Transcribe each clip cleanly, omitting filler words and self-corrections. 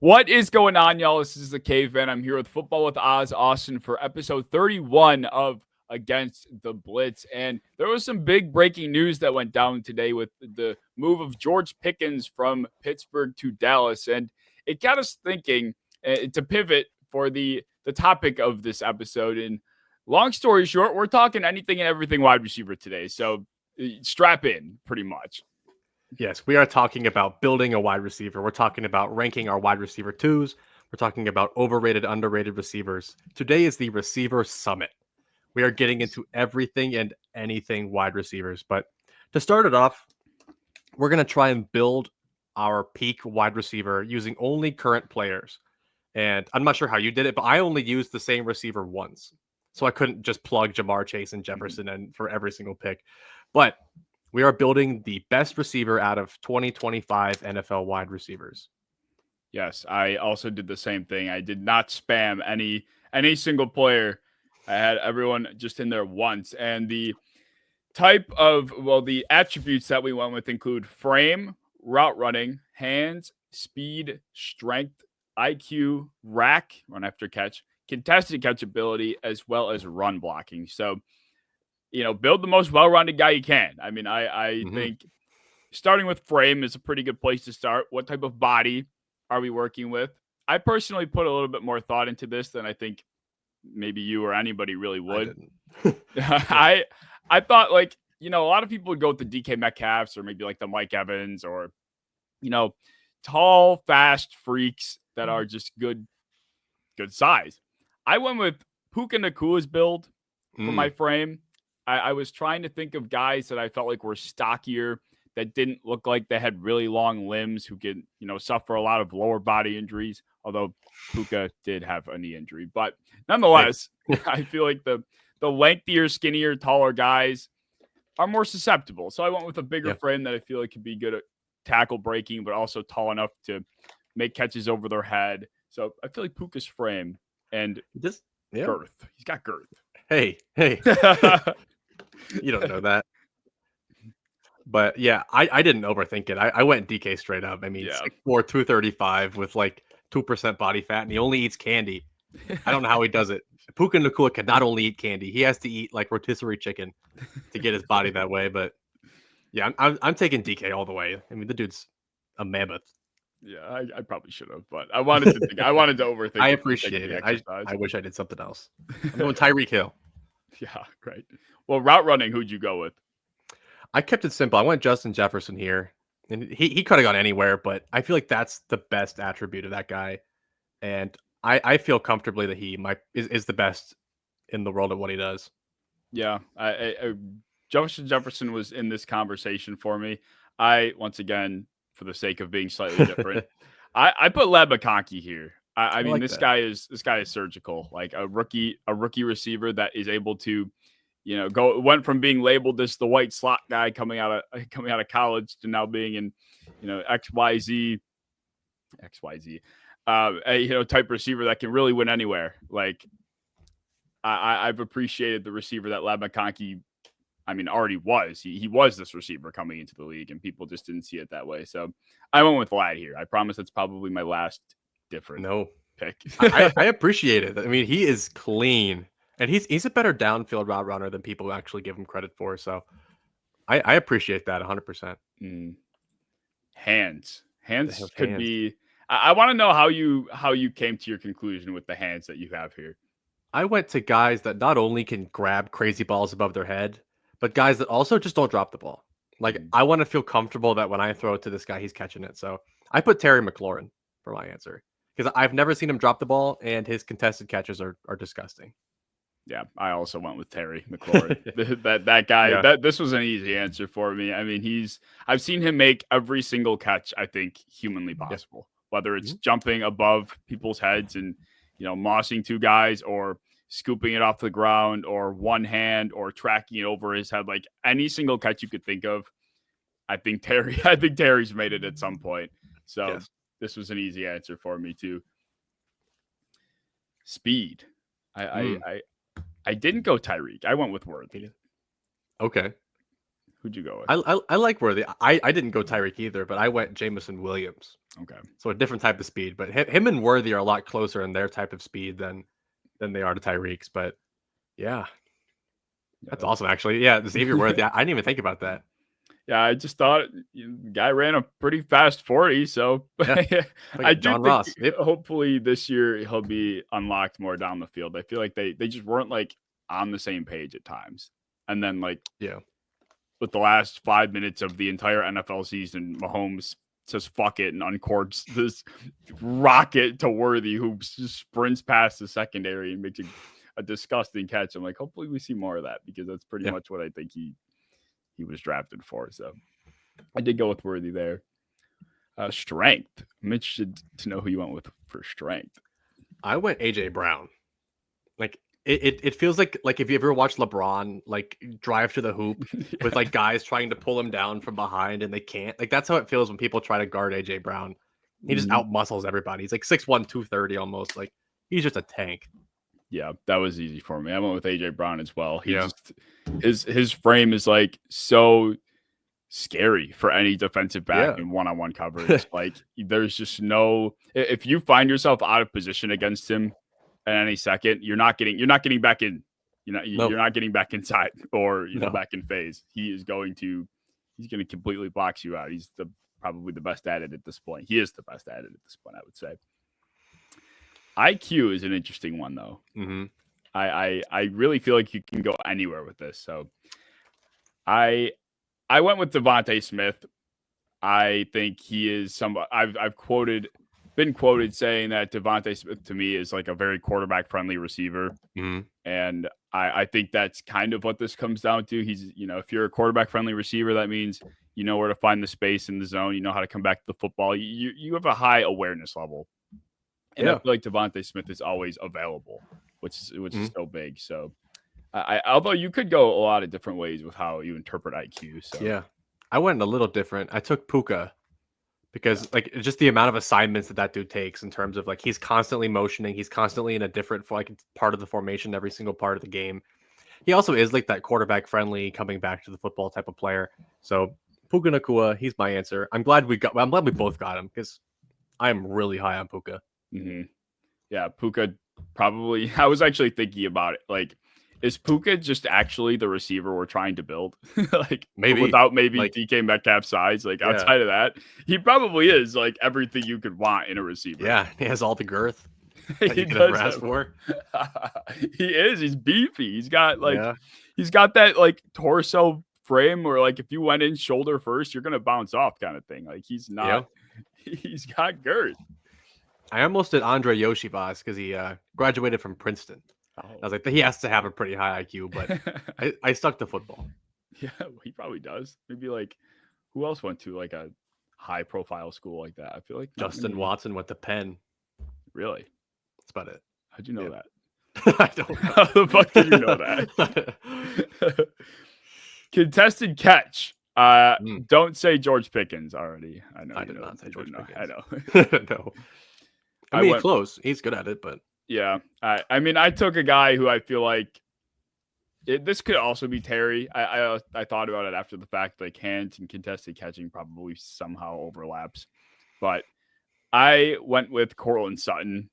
What is going on, y'all? This is the Caveman. I'm here with Football with Oz, Austin, for episode 31 of Against the Blitz. And there was some big breaking news that went down today with the move of George Pickens from Pittsburgh to Dallas. And it got us thinking to pivot for the topic of this episode. And long story short, we're talking anything and everything wide receiver today. So strap in, pretty much. Yes, we are talking about building a wide receiver. We're talking about ranking our wide receiver twos. We're talking about overrated, underrated receivers. Today is the receiver summit. We are getting into everything and anything wide receivers. But to start it off, we're going to try and build our peak wide receiver using only current players. And I'm not sure how you did it, but I only used the same receiver once. So I couldn't just plug Jamar Chase and Jefferson in for every single pick. But we are building the best receiver out of 2025 NFL wide receivers. Yes, I also did the same thing. I did not spam any single player. I had everyone just in there once. And the the attributes that we went with include frame, route running, hands, speed, strength, IQ, rack, run after catch, contested catch ability, as well as run blocking. So, build the most well-rounded guy you can. I mean, I think starting with frame is a pretty good place to start. What type of body are we working with? I personally put a little bit more thought into this than I think maybe you or anybody really would. I thought a lot of people would go with the DK Metcalfs or maybe like the Mike Evans or, tall, fast freaks that are just good size. I went with Puka Nakua's build for my frame. I was trying to think of guys that I felt like were stockier, that didn't look like they had really long limbs, who could, suffer a lot of lower body injuries, although Puka did have a knee injury. But nonetheless, I feel like the lengthier, skinnier, taller guys are more susceptible. So I went with a bigger frame that I feel like could be good at tackle breaking, but also tall enough to make catches over their head. So I feel like Puka's frame and girth. He's got girth. Hey. You don't know that. But yeah, I didn't overthink it. I went DK straight up. I mean, 6'4", 235 with like 2% body fat, and he only eats candy. I don't know how he does it. Puka Nacua can not only eat candy, he has to eat like rotisserie chicken to get his body that way. But yeah, I'm taking DK all the way. I mean, the dude's a mammoth. Yeah, I probably should have, but I wanted to think. I wanted to overthink. I appreciate it. I wish I did something else. I'm going Tyreek Hill. Yeah, right. Well, route running, who'd you go with? I kept it simple. I went Justin Jefferson here, and he could have gone anywhere, but I feel like that's the best attribute of that guy, and I feel comfortably that he is the best in the world at what he does. Yeah, Justin Jefferson was in this conversation for me. I, once again, for the sake of being slightly different, I put Lab McConkey here. I mean, this guy is surgical, like a rookie receiver that is able to, went from being labeled as the white slot guy coming out of college to now being in, XYZ, type receiver that can really win anywhere. Like I've appreciated the receiver that Lab McConkey, already was. He was this receiver coming into the league, and people just didn't see it that way. So I went with Lad here. I promise that's probably my last different pick. I appreciate it. I mean, he is clean. And he's a better downfield route runner than people actually give him credit for. So I appreciate that 100%. Hands could be. I want to know how you came to your conclusion with the hands that you have here. I went to guys that not only can grab crazy balls above their head, but guys that also just don't drop the ball. Like I want to feel comfortable that when I throw it to this guy, he's catching it. So I put Terry McLaurin for my answer because I've never seen him drop the ball, and his contested catches are disgusting. Yeah, I also went with Terry McLaurin. that guy. Yeah. This was an easy answer for me. I mean, I've seen him make every single catch I think humanly possible. Whether it's jumping above people's heads and mossing two guys, or scooping it off the ground, or one hand, or tracking it over his head. Like any single catch you could think of, I think Terry's made it at some point. So this was an easy answer for me too. Speed. I didn't go Tyreek. I went with Worthy. Okay. Who'd you go with? I like Worthy. I didn't go Tyreek either, but I went Jamison Williams. Okay. So a different type of speed, but him and Worthy are a lot closer in their type of speed than they are to Tyreek's. But yeah, that's awesome. Actually, yeah, Xavier Worthy. I didn't even think about that. Yeah, I just thought the guy ran a pretty fast 40. So Yeah. I do John think Ross. Yep. hopefully this year he'll be unlocked more down the field. I feel like they just weren't like on the same page at times. And then like with the last 5 minutes of the entire NFL season, Mahomes says fuck it and uncorks this rocket to Worthy, who just sprints past the secondary and makes a disgusting catch. I'm like, hopefully we see more of that, because that's pretty much what I think he was drafted for. So I did go with Worthy there. Strength. I'm interested to know who you went with for strength. I went AJ Brown. Like it feels like if you ever watched LeBron like drive to the hoop with like guys trying to pull him down from behind and they can't. Like that's how it feels when people try to guard AJ Brown. He just outmuscles everybody. He's like 6'1", 230 almost. Like he's just a tank. Yeah, that was easy for me. I went with AJ Brown as well. He just his frame is like so scary for any defensive back in one-on-one coverage. Like there's just no, if you find yourself out of position against him at any second, you're not getting back in. You're not getting back inside or back in phase. He's going to completely box you out. He's probably the best at it at this point. He is the best at it at this point, I would say. IQ is an interesting one, though. I really feel like you can go anywhere with this. So I went with Devontae Smith. I think he is somebody I've been quoted saying that Devontae Smith to me is like a very quarterback friendly receiver. And I think that's kind of what this comes down to. He's, if you're a quarterback friendly receiver, that means you know where to find the space in the zone. You know how to come back to the football. You have a high awareness level. And I feel like Devontae Smith is always available, which is so big. So, although you could go a lot of different ways with how you interpret IQ. So I went a little different. I took Puka because like just the amount of assignments that dude takes in terms of like he's constantly motioning, he's constantly in a different part of the formation every single part of the game. He also is like that quarterback friendly, coming back to the football type of player. So Puka Nacua, he's my answer. I'm glad we both got him because I am really high on Puka. Yeah, Puka probably. I was actually thinking about it. Like, is Puka just actually the receiver we're trying to build? Like, maybe without DK Metcalf's size. Like, outside of that, he probably is like everything you could want in a receiver. Yeah, he has all the girth that you could ever ask for. He is. He's beefy. He's got he's got that like torso frame where like if you went in shoulder first, you're gonna bounce off kind of thing. Like he's not. He's got girth. I almost did Andre Yoshivas because he graduated from Princeton. I was like, he has to have a pretty high IQ, but I stuck to football. Yeah, he probably does. Maybe like, who else went to like a high-profile school like that? I feel like Justin Watson went to Penn. Really? That's about it. How'd you know that? I don't know. How the fuck did you know that? Contested catch. Don't say George Pickens already. I know. I did not say George Pickens. I know. No. I mean, close. He's good at it, but yeah. I mean, I took a guy who I feel like this could also be Terry. I thought about it after the fact, like hands and contested catching probably somehow overlaps, but I went with Courtland Sutton,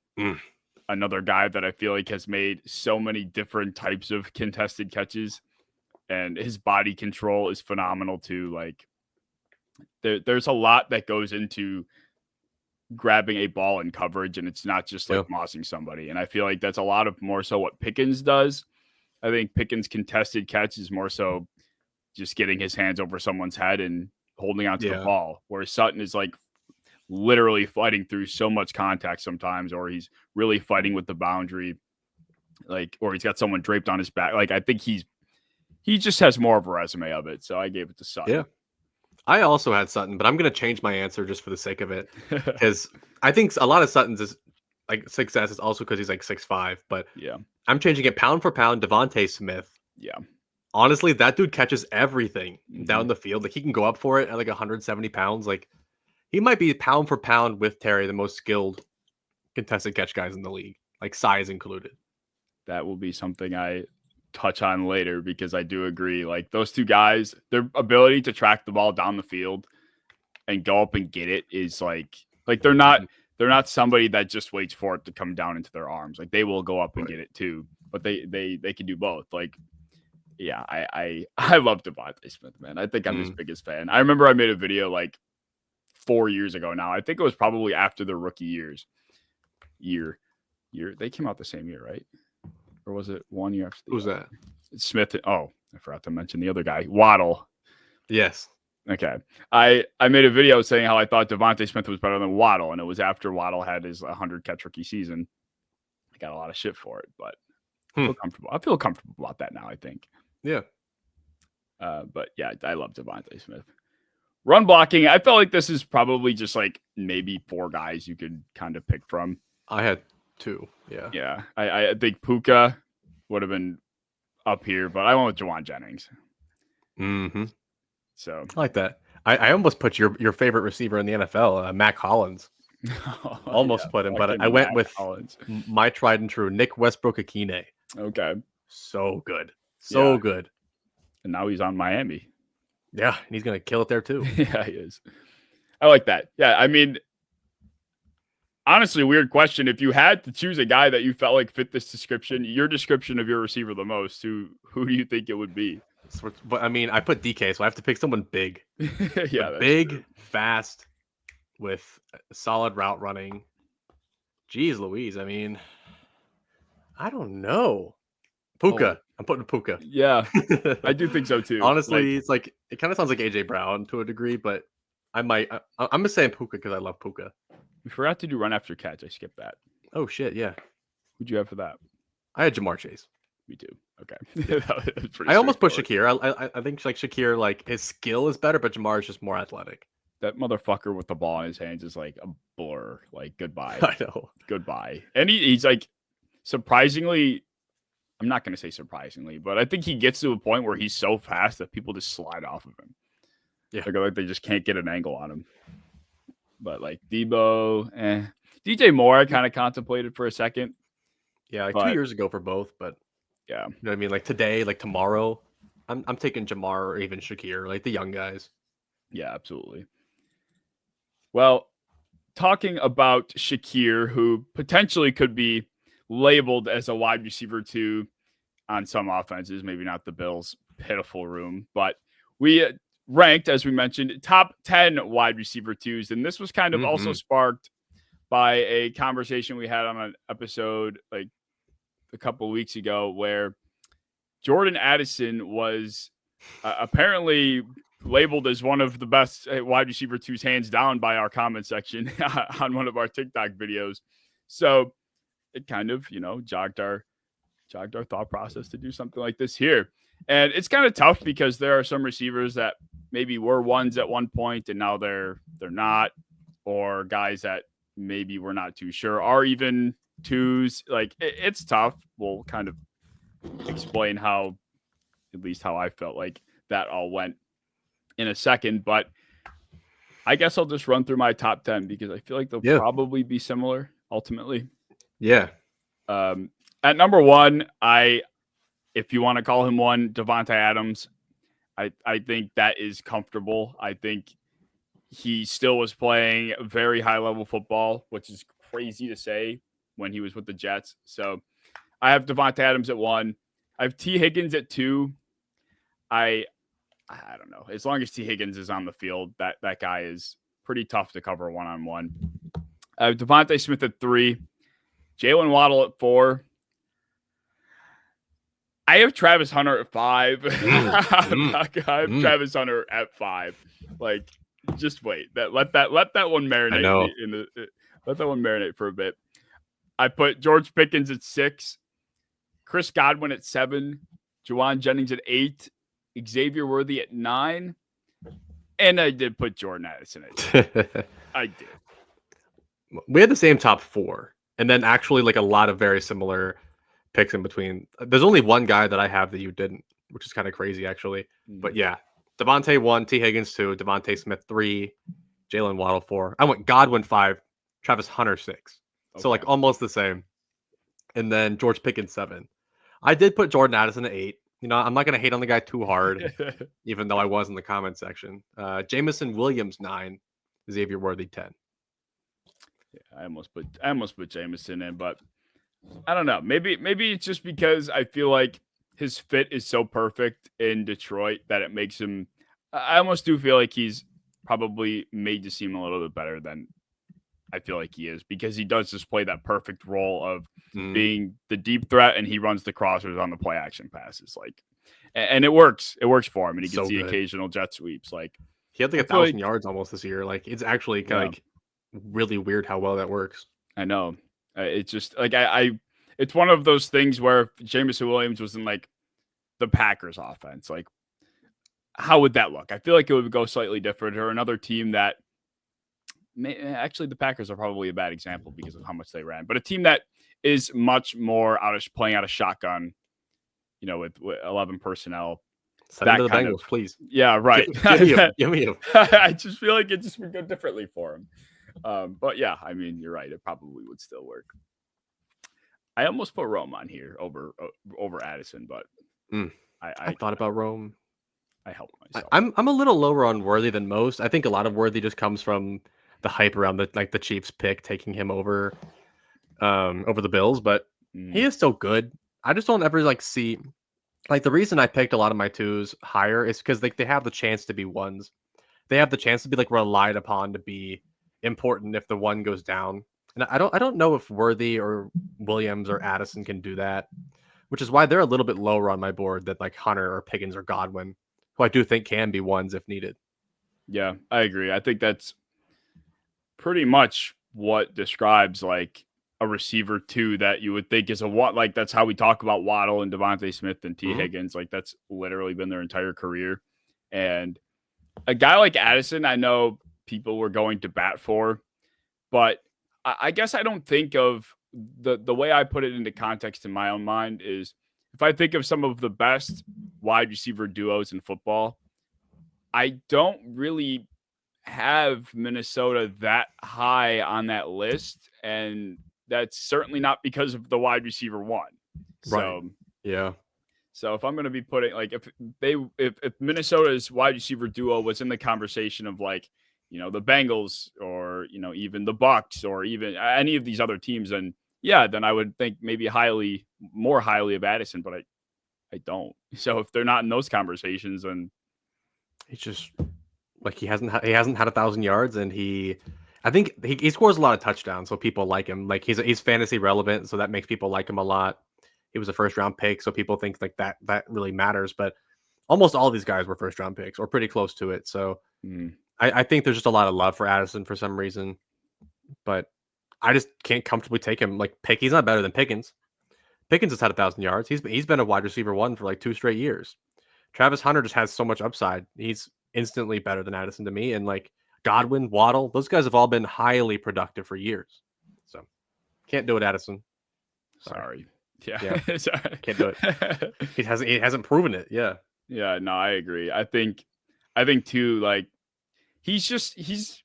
another guy that I feel like has made so many different types of contested catches, and his body control is phenomenal too. Like there's a lot that goes into grabbing a ball in coverage, and it's not just like mossing somebody. And I feel like that's a lot of more so what Pickens does. I think Pickens' contested catch is more so just getting his hands over someone's head and holding onto the ball, whereas Sutton is like literally fighting through so much contact sometimes, or he's really fighting with the boundary, like, or he's got someone draped on his back. Like, I think he just has more of a resume of it. So I gave it to Sutton. Yeah. I also had Sutton, but I'm going to change my answer just for the sake of it, because I think a lot of Sutton's is like success is also because he's like 6'5", but I'm changing it pound for pound. Devontae Smith. Yeah. Honestly, that dude catches everything down the field. Like he can go up for it at like 170 pounds. Like he might be pound for pound with Terry, the most skilled contested catch guys in the league, like size included. That will be something I touch on later because I do agree. Like those two guys, their ability to track the ball down the field and go up and get it is like they're not somebody that just waits for it to come down into their arms. Like they will go up and get it too, but they can do both. Like, yeah, I love DeVonta Smith, man. I think I'm his biggest fan. I remember I made a video like 4 years ago now. I think it was probably after the rookie year. They came out the same year, right? Or was it 1 year after? Who's that? Smith. Oh, I forgot to mention the other guy, Waddle. Yes. Okay. I made a video saying how I thought DeVonta Smith was better than Waddle, and it was after Waddle had his 100-catch rookie season. I got a lot of shit for it, but I feel comfortable. I feel comfortable about that now, I think. Yeah. But yeah, I love DeVonta Smith. Run blocking, I felt like this is probably just like maybe 4 guys you could kind of pick from. I had 2. Yeah. Yeah. I think Puka would have been up here, but I went with Juwan Jennings. Mm-hmm. So I like that. I almost put your favorite receiver in the NFL, Mac Hollins. Almost put him, but I went Mac with Hollins. My tried and true Nick Westbrook-Akine. Okay. So good. So good. And now he's on Miami. Yeah, and he's going to kill it there too. Yeah, he is. I like that. Yeah, I mean, honestly, weird question. If you had to choose a guy that you felt like fit this description, your description of your receiver the most, who do you think it would be? But I mean, I put DK, so I have to pick someone big. Yeah, big, true. Fast, with solid route running. Jeez Louise, I mean, I don't know. Puka. I'm putting Puka. Yeah, I do think so too. Honestly, it's like it kind of sounds like AJ Brown to a degree, but I'm gonna say Puka because I love Puka. We forgot to do run after catch. I skipped that. Oh shit, yeah. Who'd you have for that? I had Jamar Chase. Me too. Okay. I almost put Shakir. I think like Shakir, like his skill is better, but Jamar is just more athletic. That motherfucker with the ball in his hands is like a blur. Like goodbye. I know. Goodbye. And he's like surprisingly. I'm not going to say surprisingly, but I think he gets to a point where he's so fast that people just slide off of him. Yeah. Like they just can't get an angle on him. But like Debo, DJ Moore, I kind of contemplated for a second. Yeah, like 2 years ago for both, but yeah. You know what I mean? Like today, like tomorrow, I'm taking Jamar or even Shakir, like the young guys. Yeah, absolutely. Well, talking about Shakir, who potentially could be labeled as a wide receiver 2 on some offenses, maybe not the Bills' pitiful room, but we ranked, as we mentioned, top 10 wide receiver 2s. And this was kind of also sparked by a conversation we had on an episode like a couple of weeks ago where Jordan Addison was apparently labeled as one of the best wide receiver 2s hands down by our comment section on one of our TikTok videos. So it kind of, jogged our thought process to do something like this here. And it's kind of tough because there are some receivers that maybe were ones at one point and now they're not, or guys that maybe we're not too sure are even 2s. Like it's tough. We'll kind of explain how, at least how I felt like that all went in a second, but I guess I'll just run through my top 10 because I feel like they'll probably be similar ultimately. Yeah. At number 1, if you want to call him one, Devontae Adams. I think that is comfortable. I think he still was playing very high level football, which is crazy to say when he was with the Jets. So I have Devontae Adams at 1. I have T. Higgins at 2. I don't know. As long as T. Higgins is on the field, that guy is pretty tough to cover one-on-one. I have DeVonta Smith at 3. Jalen Waddle at 4. I have Travis Hunter at 5. I have Travis Hunter at 5. Like, just wait. Let that one marinate. Let that one marinate for a bit. I put George Pickens at 6. Chris Godwin at 7. Juwan Jennings at 8. Xavier Worthy at 9. And I did put Jordan Addison at 10. I did. We had the same top 4. And then actually like a lot of very similar picks in between. There's only one guy that I have that you didn't, which is kind of crazy actually. But yeah, Devontae 1, T. Higgins 2, DeVonta Smith 3, Jalen Waddle 4. I went Godwin 5, Travis Hunter 6. Okay. So like almost the same. And then George Pickens 7. I did put Jordan Addison at 8. You know, I'm not going to hate on the guy too hard, even though I was in the comment section. Jamison Williams, 9. Xavier Worthy, 10. Yeah, I almost put Jameson in, but I don't know. Maybe it's just because I feel like his fit is so perfect in Detroit that it makes him. I almost do feel like he's probably made to seem a little bit better than I feel like he is, because he does just play that perfect role of being the deep threat, and he runs the crossers on the play action passes, like, and it works. It works for him, and he gets the occasional jet sweeps. Like, he had like 1,000 yards almost this year. Like, it's actually kind of like really weird how well that works. I know. It's just like it's one of those things where if Jameson Williams was in like the Packers offense, like, how would that look? I feel like it would go slightly different, or another team that actually the Packers are probably a bad example because of how much they ran, but a team that is much more playing out of shotgun, you know, with 11 personnel. Send him to the Bengals, please. Yeah, right. Give me him. I just feel like it just would go differently for him. But yeah, I mean, you're right. It probably would still work. I almost put Rome on here over Addison, but I thought about Rome. I helped myself. I'm a little lower on Worthy than most. I think a lot of Worthy just comes from the hype around the Chiefs pick taking him over the Bills, but he is still good. I just don't ever see, like, the reason I picked a lot of my 2s higher is because they have the chance to be 1s. They have the chance to be like relied upon to be important if the 1 goes down. And I don't know if Worthy or Williams or Addison can do that, which is why they're a little bit lower on my board than like Hunter or Pickens or Godwin, who I do think can be 1s if needed. Yeah, I agree. I think that's pretty much what describes like a receiver 2 that you would think is a what. Like, that's how we talk about Waddle and Devontae Smith and T. Higgins. Like, that's literally been their entire career. And a guy like Addison, I know people were going to bat for, but I guess I don't think of the way I put it into context in my own mind is, if I think of some of the best wide receiver duos in football, I don't really have Minnesota that high on that list. And that's certainly not because of the wide receiver 1. Right. Yeah. So if I'm going to be putting, like, if Minnesota's wide receiver duo was in the conversation of, like, you know, the Bengals or, you know, even the Bucks or even any of these other teams, then I would think maybe more highly of Addison, but I don't. So if they're not in those conversations, then he's just like, he hasn't had 1,000 yards, and I think he scores a lot of touchdowns, so people like him. Like, he's fantasy relevant, so that makes people like him a lot. He was a first round pick, so people think like that really matters. But almost all these guys were first round picks or pretty close to it. So I think there's just a lot of love for Addison for some reason, but I just can't comfortably take him. Like, he's not better than Pickens. Pickens has had 1,000 yards. He's been a wide receiver 1 for like 2 straight years. Travis Hunter just has so much upside. He's instantly better than Addison to me. And like Godwin, Waddle, those guys have all been highly productive for years. So can't do it, Addison. Sorry. Yeah. Sorry. Can't do it. He hasn't proven it. Yeah. Yeah, no, I agree. I think too, like, he's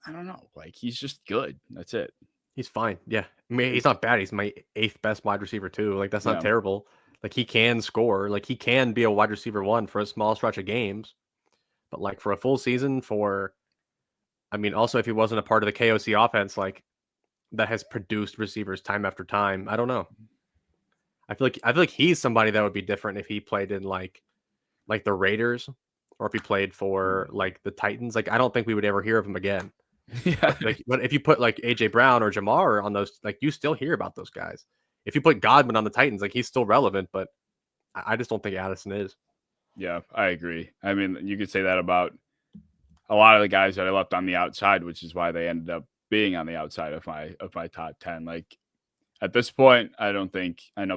I don't know, like, he's just good. That's it. He's fine. Yeah. I mean, he's not bad. He's my 8th best wide receiver too. Like, that's not terrible. Like, he can score. Like, he can be a wide receiver 1 for a small stretch of games. But like, for a full season, also, if he wasn't a part of the KOC offense, like, that has produced receivers time after time, I don't know. I feel like he's somebody that would be different if he played in like the Raiders, or if he played for like the Titans. Like, I don't think we would ever hear of him again. Yeah. But if you put like AJ Brown or Jamar on those, like, you still hear about those guys. If you put Godwin on the Titans, like, he's still relevant, but I just don't think Addison is. Yeah, I agree. I mean, you could say that about a lot of the guys that I left on the outside, which is why they ended up being on the outside of my top 10. Like, at this point, I know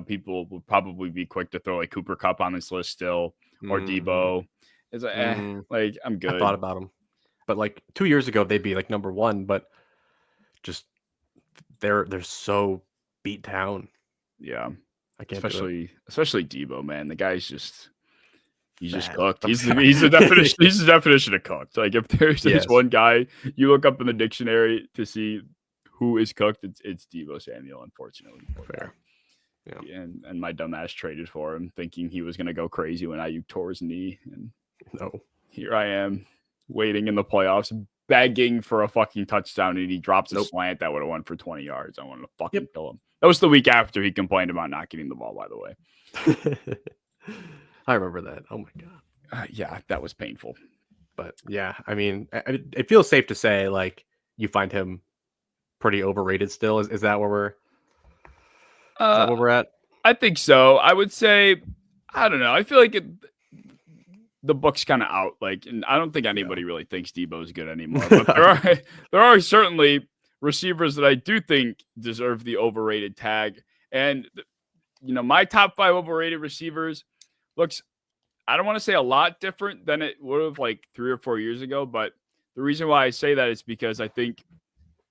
people will probably be quick to throw like Cooper Kupp on this list still, or Debo. It's like, like, I'm good. I thought about him, but like 2 years ago, they'd be like number 1, but just they're so beat down. Yeah, I can't. Especially Debo, man. The guy's just cooked. He's the definition. He's the definition of cooked. Like, if there's one guy you look up in the dictionary to see who is cooked, it's Debo Samuel. Unfortunately, fair. Yeah. And my dumbass traded for him, thinking he was going to go crazy when Ayuk tore his knee. And No. here I am, waiting in the playoffs, begging for a fucking touchdown, and he drops a slant that would have went for 20 yards. I wanted to fucking kill him. That was the week after he complained about not getting the ball, by the way. I remember that. Oh my god. Yeah, that was painful. But yeah, I mean, it feels safe to say like you find him pretty overrated still. Is that where we're? Is that where we're at? I think so. I would say, I don't know. I feel like the book's kind of out. Like, and I don't think anybody really thinks Debo's good anymore. But there are certainly receivers that I do think deserve the overrated tag. And my top 5 overrated receivers looks, I don't want to say a lot different than it would have like 3 or 4 years ago. But the reason why I say that is because I think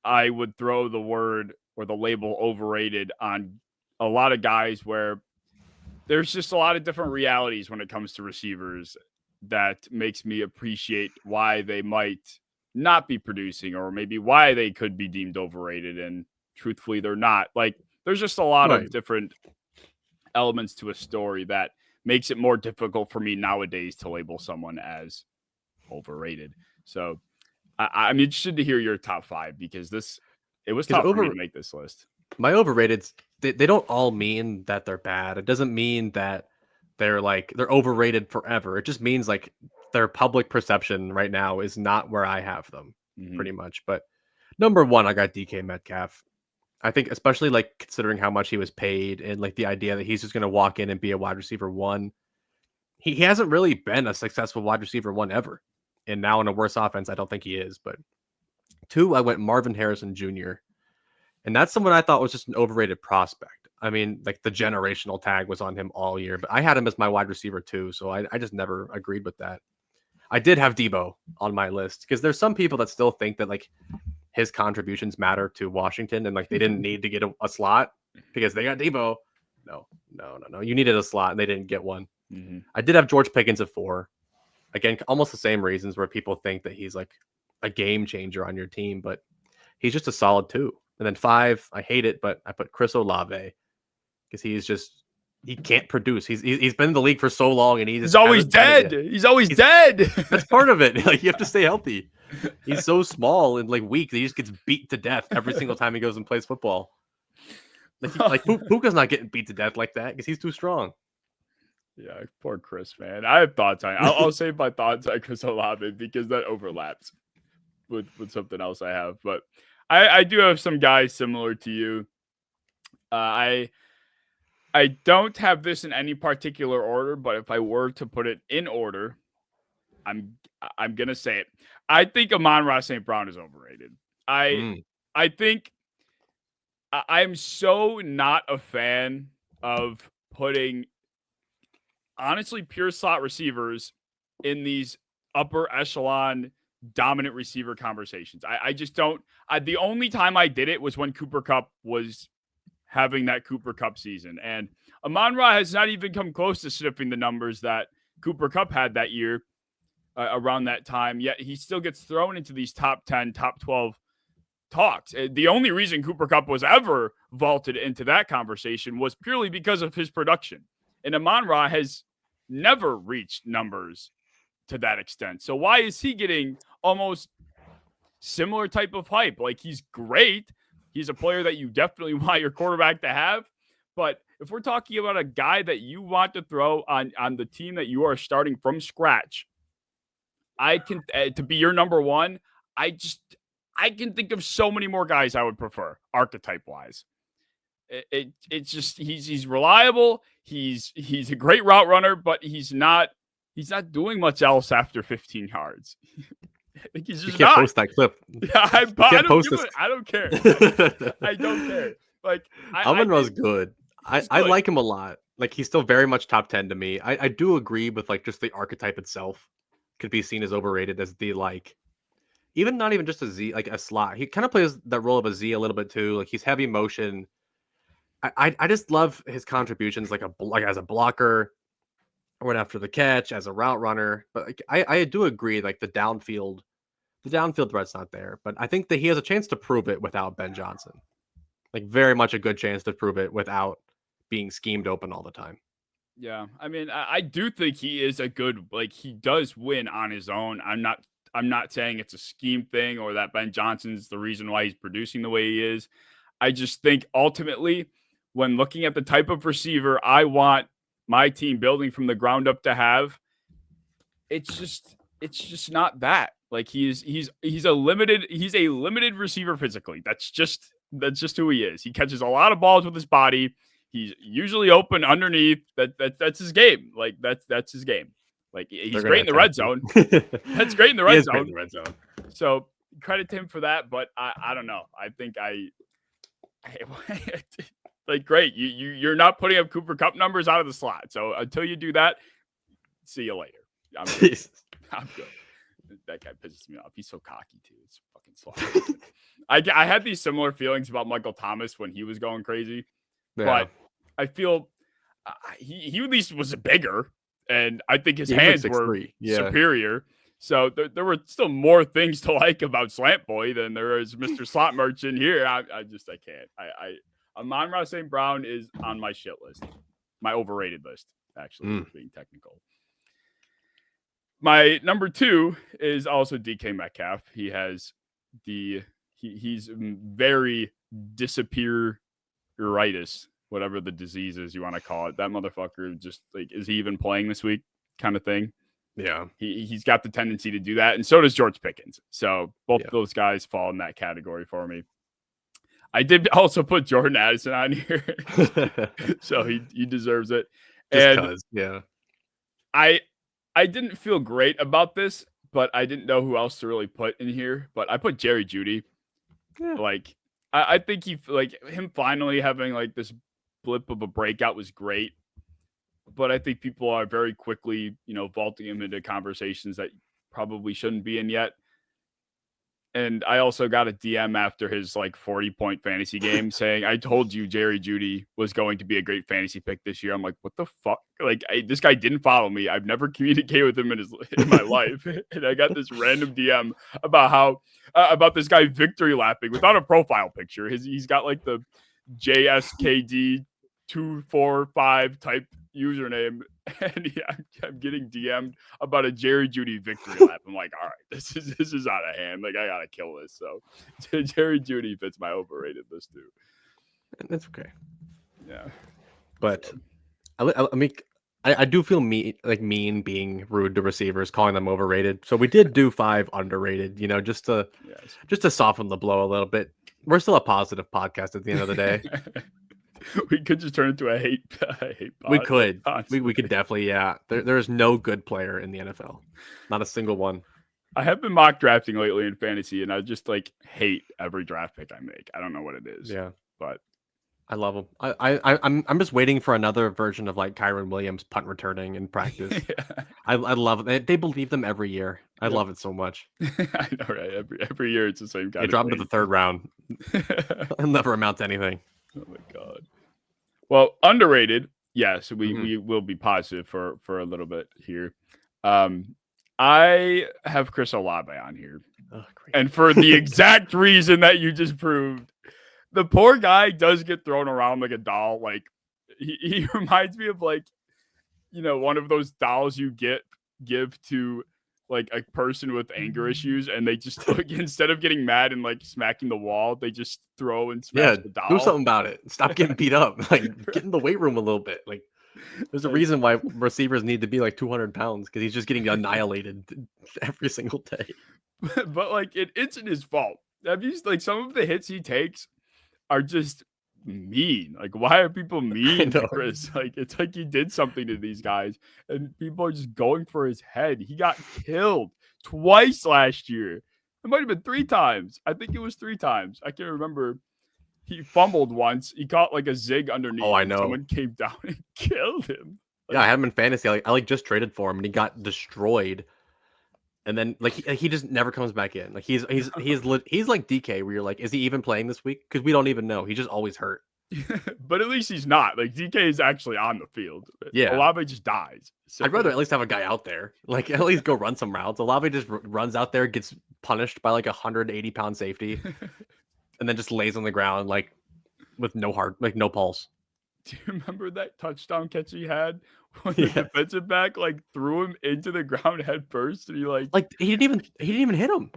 I would throw the word or the label overrated on a lot of guys where there's just a lot of different realities when it comes to receivers that makes me appreciate why they might not be producing, or maybe why they could be deemed overrated. And truthfully, they're not. Like, there's just a lot of different elements to a story that makes it more difficult for me nowadays to label someone as overrated. So I'm interested to hear your top 5, because it was tough for me to make this list. My overrateds, they don't all mean that they're bad. It doesn't mean that they're overrated forever. It just means like their public perception right now is not where I have them, pretty much. But number 1, I got DK Metcalf. I think especially like considering how much he was paid and like the idea that he's just going to walk in and be a wide receiver 1. He hasn't really been a successful wide receiver 1 ever. And now in a worse offense, I don't think he is. But 2, I went Marvin Harrison Jr. And that's someone I thought was just an overrated prospect. I mean, like the generational tag was on him all year, but I had him as my wide receiver 2. So I just never agreed with that. I did have Debo on my list because there's some people that still think that like his contributions matter to Washington and like they didn't need to get a slot because they got Debo. No. You needed a slot and they didn't get one. I did have George Pickens at 4. Again, almost the same reasons where people think that he's like a game changer on your team, but he's just a solid 2. And then 5, I hate it, but I put Chris Olave because he can't produce. He's been in the league for so long and he's always dead. He's always dead. That's part of it. Like you have to stay healthy. He's so small and like weak that he just gets beat to death every single time he goes and plays football. Like Puka's not getting beat to death like that because he's too strong. Yeah, poor Chris, man. I have thoughts on. I'll save my thoughts on Chris Olave because that overlaps with something else I have. But I do have some guys similar to you. I don't have this in any particular order, but if I were to put it in order, I'm gonna say it. I think Amon-Ra St. Brown is overrated. I think I'm so not a fan of putting honestly pure slot receivers in these upper echelon dominant receiver conversations. I just don't. The only time I did it was when Cooper Kupp was having that Cooper Kupp season. And Amon-Ra has not even come close to sniffing the numbers that Cooper Kupp had that year around that time. Yet he still gets thrown into these top 10, top 12 talks. The only reason Cooper Kupp was ever vaulted into that conversation was purely because of his production. And Amon-Ra has never reached numbers to that extent. So why is he getting almost similar type of hype? Like, he's great. He's a player that you definitely want your quarterback to have. But if we're talking about a guy that you want to throw on the team that you are starting from scratch, I can to be your number 1. I can think of so many more guys I would prefer archetype wise. It's just he's reliable. He's a great route runner, but he's not doing much else after 15 yards. Like he's just not. Post that clip. Yeah, I don't care. I don't care. Like Amon-Ra's good. I like him a lot. Like he's still very much top 10 to me. I do agree with like just the archetype itself could be seen as overrated as the like even not even just a Z, like a slot. He kind of plays that role of a Z a little bit too. Like he's heavy motion. I just love his contributions like as a blocker, went after the catch, as a route runner. But like, I do agree like the downfield threat's not there. But I think that he has a chance to prove it without Ben Johnson. Like very much a good chance to prove it without being schemed open all the time. Yeah, I mean, I do think he is a good, like, he does win on his own. I'm not saying it's a scheme thing or that Ben Johnson's the reason why he's producing the way he is. I just think ultimately, when looking at the type of receiver I want my team building from the ground up to have, it's just not that. Like he's a limited receiver physically. That's just who he is. He catches a lot of balls with his body. He's usually open underneath. That's his game. Like that's his game. Like he's great in the red zone. That's great in the red zone. Great in the red zone. So credit to him for that. But I don't know. I think like great. You're not putting up Cooper Kupp numbers out of the slot. So until you do that, see you later. I'm good. I'm good. That guy pisses me off. He's so cocky too. It's fucking slow. I had these similar feelings about Michael Thomas when he was going crazy, but I feel he at least was bigger, and I think his hands were superior. So there were still more things to like about Slant Boy than there is Mr. Slot Merchant here. I can't. Amon-Ra St. Brown is on my shit list, my overrated list, actually, being technical. My number 2 is also DK Metcalf. He has he's very disappearitis, whatever the disease is you want to call it. That motherfucker just like, is he even playing this week kind of thing? Yeah. He's got the tendency to do that. And so does George Pickens. So both those guys fall in that category for me. I did also put Jordan Addison on here. So he deserves it. Just because, yeah. I didn't feel great about this, but I didn't know who else to really put in here. But I put Jerry Jeudy. Yeah. Like, I think him finally having like this blip of a breakout was great. But I think people are very quickly, vaulting him into conversations that probably shouldn't be in yet. And I also got a DM after his 40-point fantasy game saying, I told you Jerry Jeudy was going to be a great fantasy pick this year. I'm like, what the fuck? This guy didn't follow me. I've never communicated with him in my life. And I got this random DM about about this guy victory lapping without a profile picture. He's got the JSKD 245 type username, and I'm getting DM'd about a Jerry Jeudy victory lap. I'm like, all right, this is out of hand. Like, I gotta kill this. So Jerry Jeudy fits my overrated list too. That's okay. Yeah, but I do feel mean being rude to receivers, calling them overrated. So we did do 5 underrated. Just to soften the blow a little bit. We're still a positive podcast at the end of the day. We could just turn into a hate pod. We could. We could definitely, yeah. There is no good player in the NFL. Not a single one. I have been mock drafting lately in fantasy, and I just hate every draft pick I make. I don't know what it is. Yeah. But I love them. I'm just waiting for another version of Kyron Williams punt returning in practice. Yeah. I love it. They believe them every year. I love it so much. I know, right? Every year it's the same kind. They drop them to the 3rd round. It'll never amount to anything. Oh my god. Well, underrated. Yes, we will be positive for a little bit here. I have Chris Olave on here. Oh, great. And for the exact reason that you just proved. The poor guy does get thrown around like a doll. He reminds me of one of those dolls you give to a person with anger issues, and they just instead of getting mad and smacking the wall, they just throw and smash the doll. Do something about it. Stop getting beat up. Get in the weight room a little bit. There's a reason why receivers need to be 200 pounds, because he's just getting annihilated every single day. But it isn't his fault. Have you some of the hits he takes are just mean. Why are people mean to Chris? It's he did something to these guys, and people are just going for his head. He got killed twice last year. It might have been 3 times. I think it was 3 times. I can't remember. He fumbled once. He caught a zig underneath. Oh, I know. Someone came down and killed him. Yeah, I had him in fantasy. I just traded for him, and he got destroyed. And then he just never comes back in. He's like DK, where you're is he even playing this week? Because we don't even know. He's just always hurt. But at least he's not. DK is actually on the field. Yeah, Olave just dies. So. I'd rather at least have a guy out there. At least go run some routes. Olave just runs out there, gets punished by 180-pound safety, and then just lays on the ground with no heart, no pulse. Do you remember that touchdown catch he had when the Yes. defensive back like threw him into the ground head first, and He didn't even hit him.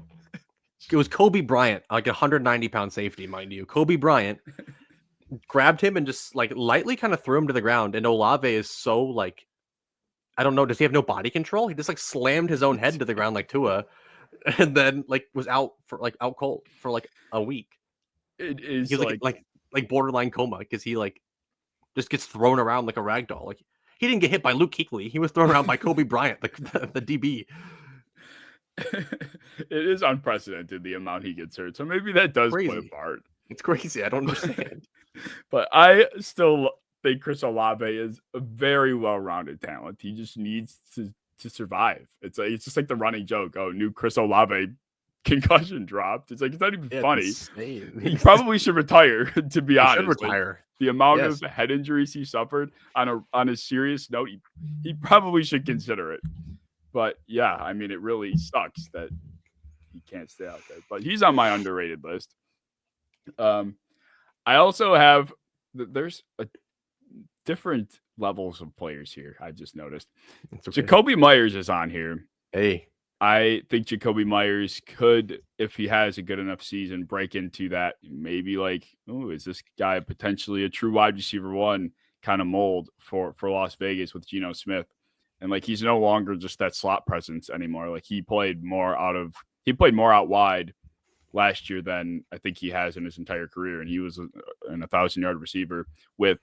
It was Kobe Bryant, like a 190-pound safety, mind you. Kobe Bryant grabbed him and just like lightly kind of threw him to the ground. And Olave is so like, I don't know, does he have no body control? He just like slammed his own head into the ground like Tua, and then like was out cold for like a week. It is He's like borderline coma because he like just gets thrown around like a rag doll. Like he didn't get hit by Luke Kuechly. He was thrown around by Kobe Bryant, like the DB. it is unprecedented the amount he gets hurt. So maybe that does play a part. It's crazy. I don't understand. But I still think Chris Olave is a very well-rounded talent. He just needs to survive. It's just like the running joke. Oh, new Chris Olave concussion dropped. It's like it's not even funny. He probably should retire. To be honest, should retire. The amount of head injuries he suffered on a serious note, he probably should consider it. But yeah, I mean, it really sucks that he can't stay out there. But he's on my underrated list. I also have there's different levels of players here. I just noticed. Okay. Jacoby Myers is on here. Hey, I think Jacoby Myers could, if he has a good enough season, break into that maybe like, oh, is this guy potentially a true wide receiver one kind of mold for Las Vegas with Geno Smith? And like he's no longer just that slot presence anymore. Like he played more out wide last year than I think he has in his entire career. And he was an 1,000-yard receiver with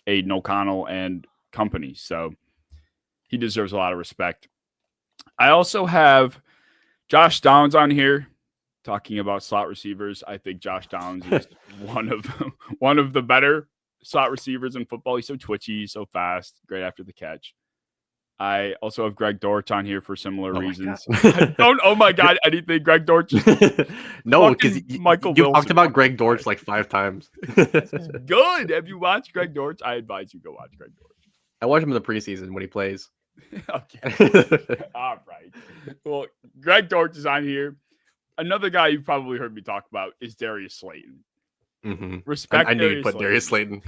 Aiden O'Connell and company. So he deserves a lot of respect. I also have Josh Downs on here talking about slot receivers. I think Josh Downs is one of the better slot receivers in football. He's so twitchy, so fast, great after the catch. I also have Greg Dortch on here for similar reasons. Oh my God, anything Greg Dortch? No, because you talked about Greg Dortch like 5 times. Good. Have you watched Greg Dortch? I advise you go watch Greg Dortch. I watch him in the preseason when he plays. Okay. All right. Well, Greg Dortch is on here. Another guy you've probably heard me talk about is Darius Slayton. Mm-hmm. Respect. I knew you'd put Darius Slayton.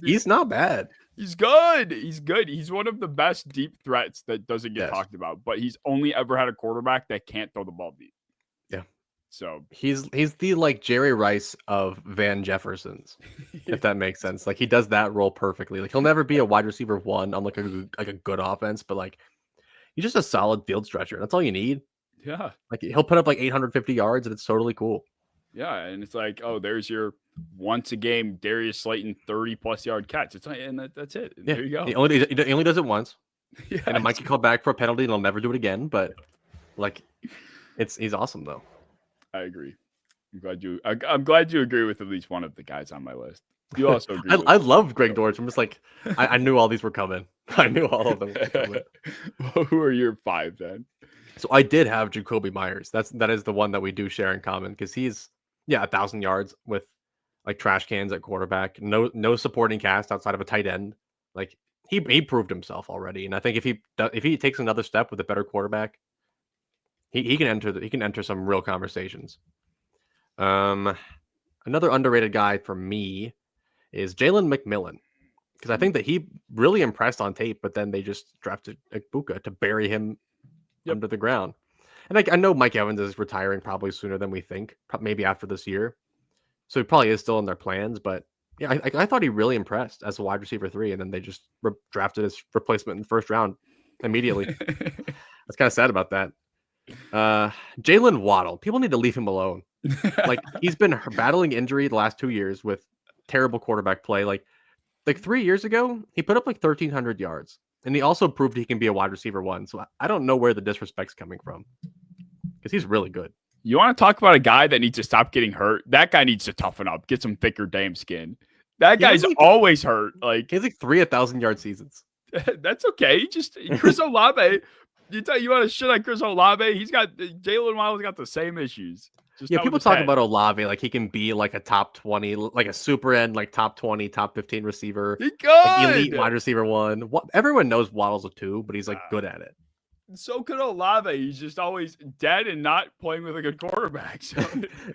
He's not bad. He's good. He's one of the best deep threats that doesn't get talked about, but he's only ever had a quarterback that can't throw the ball deep. Yeah. So he's the like Jerry Rice of Van Jeffersons, if that makes sense. Like he does that role perfectly. Like he'll never be a wide receiver one on like a good offense, but like he's just a solid field stretcher. That's all you need. Yeah. Like he'll put up like 850 yards and it's totally cool. Yeah, and it's like, oh, there's your once a game Darius Slayton 30+ yard catch. It's like, and that's it. Yeah. There you go. He only does it once. Yeah, and it might get called back for a penalty and he'll never do it again. But like, he's awesome though. I agree. I'm glad you agree with at least one of the guys on my list. You also agree. I love Greg Dortch. I'm just like, I knew all these were coming. I knew all of them were coming. Well, who are your 5 then? So I did have Jacoby Myers. That is the one that we do share in common because he's 1,000 yards with like trash cans at quarterback. No supporting cast outside of a tight end. Like he proved himself already, and I think if he takes another step with a better quarterback, he can enter some real conversations. Another underrated guy for me is Jalen McMillan because I think that he really impressed on tape, but then they just drafted Ibuka to bury him under the ground. And I know Mike Evans is retiring probably sooner than we think, maybe after this year. So he probably is still in their plans. But yeah, I thought he really impressed as a wide receiver 3, and then they just drafted his replacement in the first round immediately. That's kind of sad about that. Jalen Waddle, people need to leave him alone. Like he's been battling injury the last 2 years with terrible quarterback play. Like 3 years ago, he put up like 1,300 yards. And he also proved he can be a wide receiver 1. So I don't know where the disrespect's coming from because he's really good. You want to talk about a guy that needs to stop getting hurt? That guy needs to toughen up, get some thicker damn skin. That guy's always hurt. Like he has like 3 1,000-yard seasons. That's okay. Just Chris Olave. You want to shit on Chris Olave? He's got Jalen Waddle's got the same issues. People talk about Olave like he can be like a top 20, like a super end, like top 20, top 15 receiver. He good. Like elite wide receiver 1. Everyone knows Waddle's a 2, but he's like good at it. So could Olave. He's just always dead and not playing with a good quarterback. So.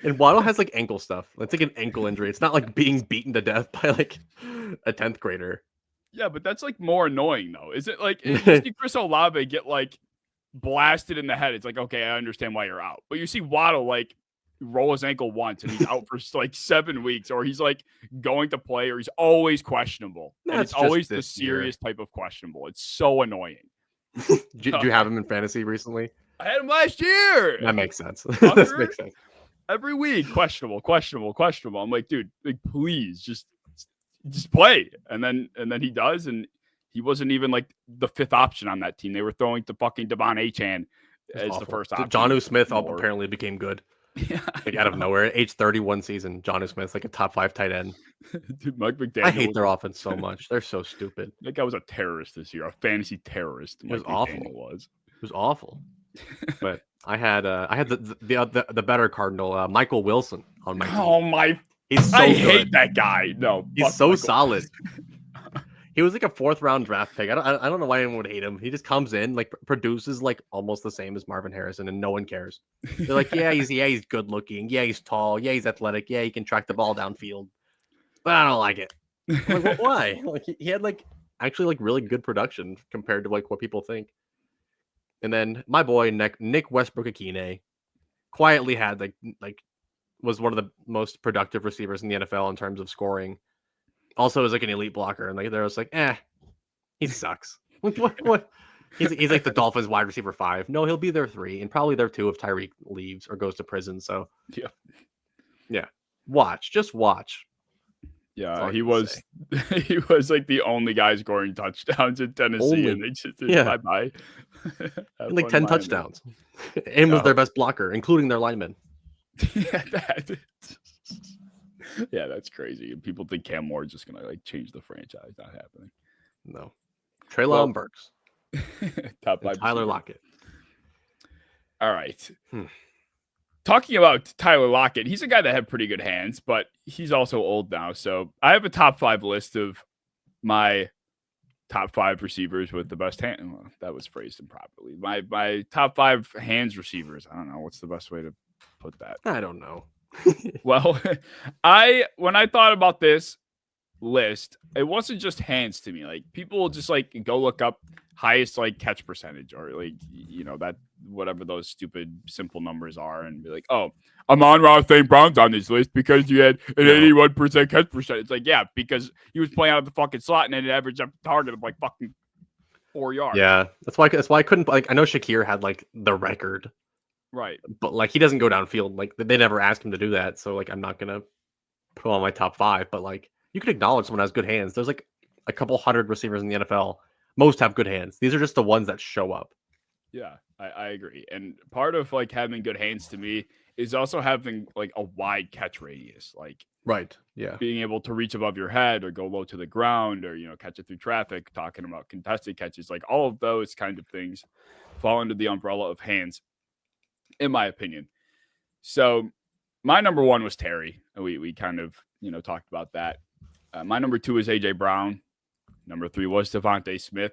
And Waddle has like ankle stuff. It's like an ankle injury. It's not like being beaten to death by like a 10th grader. Yeah, but that's like more annoying though. Is it like you see Chris Olave get like blasted in the head? It's like, okay, I understand why you're out. But you see Waddle like roll his ankle once and he's out for like 7 weeks, or he's like going to play, or he's always questionable. And it's always the serious type of questionable. It's so annoying. Did you have him in fantasy recently? I had him last year. That makes sense. That makes sense. Every week, questionable. I'm like, dude, like, please just play. And then he does, and he wasn't even like the 5th option on that team. They were throwing to fucking Devon Achane as the first option. Jonnu Smith apparently became good. Yeah, like out of nowhere, age 31 season, Jonnu Smith's like a top 5 tight end. Dude, Mike McDaniel. I hate their offense so much. They're so stupid. That guy was a terrorist this year, a fantasy terrorist. It was awful. It was awful. But I had the better Cardinal, Michael Wilson on my team. Oh my! He's so I good. hate that guy. No, he's so solid. He was like a 4th round draft pick. I don't know why anyone would hate him. He just comes in, like produces like almost the same as Marvin Harrison, and no one cares. They're like, he's good looking. Yeah, he's tall. Yeah, he's athletic. Yeah, he can track the ball downfield. But I don't like it. I'm like, why? Like he had like actually like really good production compared to like what people think. And then my boy Nick Westbrook-Akine quietly had like was one of the most productive receivers in the NFL in terms of scoring. Also is like an elite blocker, and like they're just like, he sucks. What? He's like the Dolphins wide receiver 5. No, he'll be their 3 and probably their 2 if Tyreek leaves or goes to prison. So yeah. Just watch. Yeah, he was like the only guy scoring touchdowns in Tennessee, and they just did bye-bye. Like 10 touchdowns. And was their best blocker, including their lineman. Yeah, that's crazy. And people think Cam Moore is just gonna like change the franchise. Not happening. No. Treylon Burks. Top 5. Tyler Lockett. All right. Talking about Tyler Lockett, he's a guy that had pretty good hands, but he's also old now. So I have a top 5 list of my top 5 receivers with the best hand. Well, that was phrased improperly. My top 5 hands receivers. I don't know what's the best way to put that. I don't know. Well, when I thought about this list, it wasn't just hands to me. Like people will just like go look up highest like catch percentage, or like that whatever those stupid simple numbers are, and be like, oh, Amon-Ra St. Brown's on this list because he had an 81% catch percentage. It's like, yeah, because he was playing out of the fucking slot and then averaged up target of like fucking 4 yards. Yeah, that's why I couldn't like. I know Shakir had like the record. Right. But like he doesn't go downfield. Like they never asked him to do that. So like I'm not gonna put him on my top 5. But like you could acknowledge someone has good hands. There's like a couple hundred receivers in the NFL. Most have good hands. These are just the ones that show up. Yeah, I agree. And part of like having good hands to me is also having like a wide catch radius. Like right. Yeah. Being able to reach above your head or go low to the ground, or catch it through traffic, talking about contested catches, like all of those kind of things fall under the umbrella of hands, in my opinion. So my number 1 was Terry. We kind of, talked about that. My number 2 is AJ Brown. Number 3 was Devontae Smith.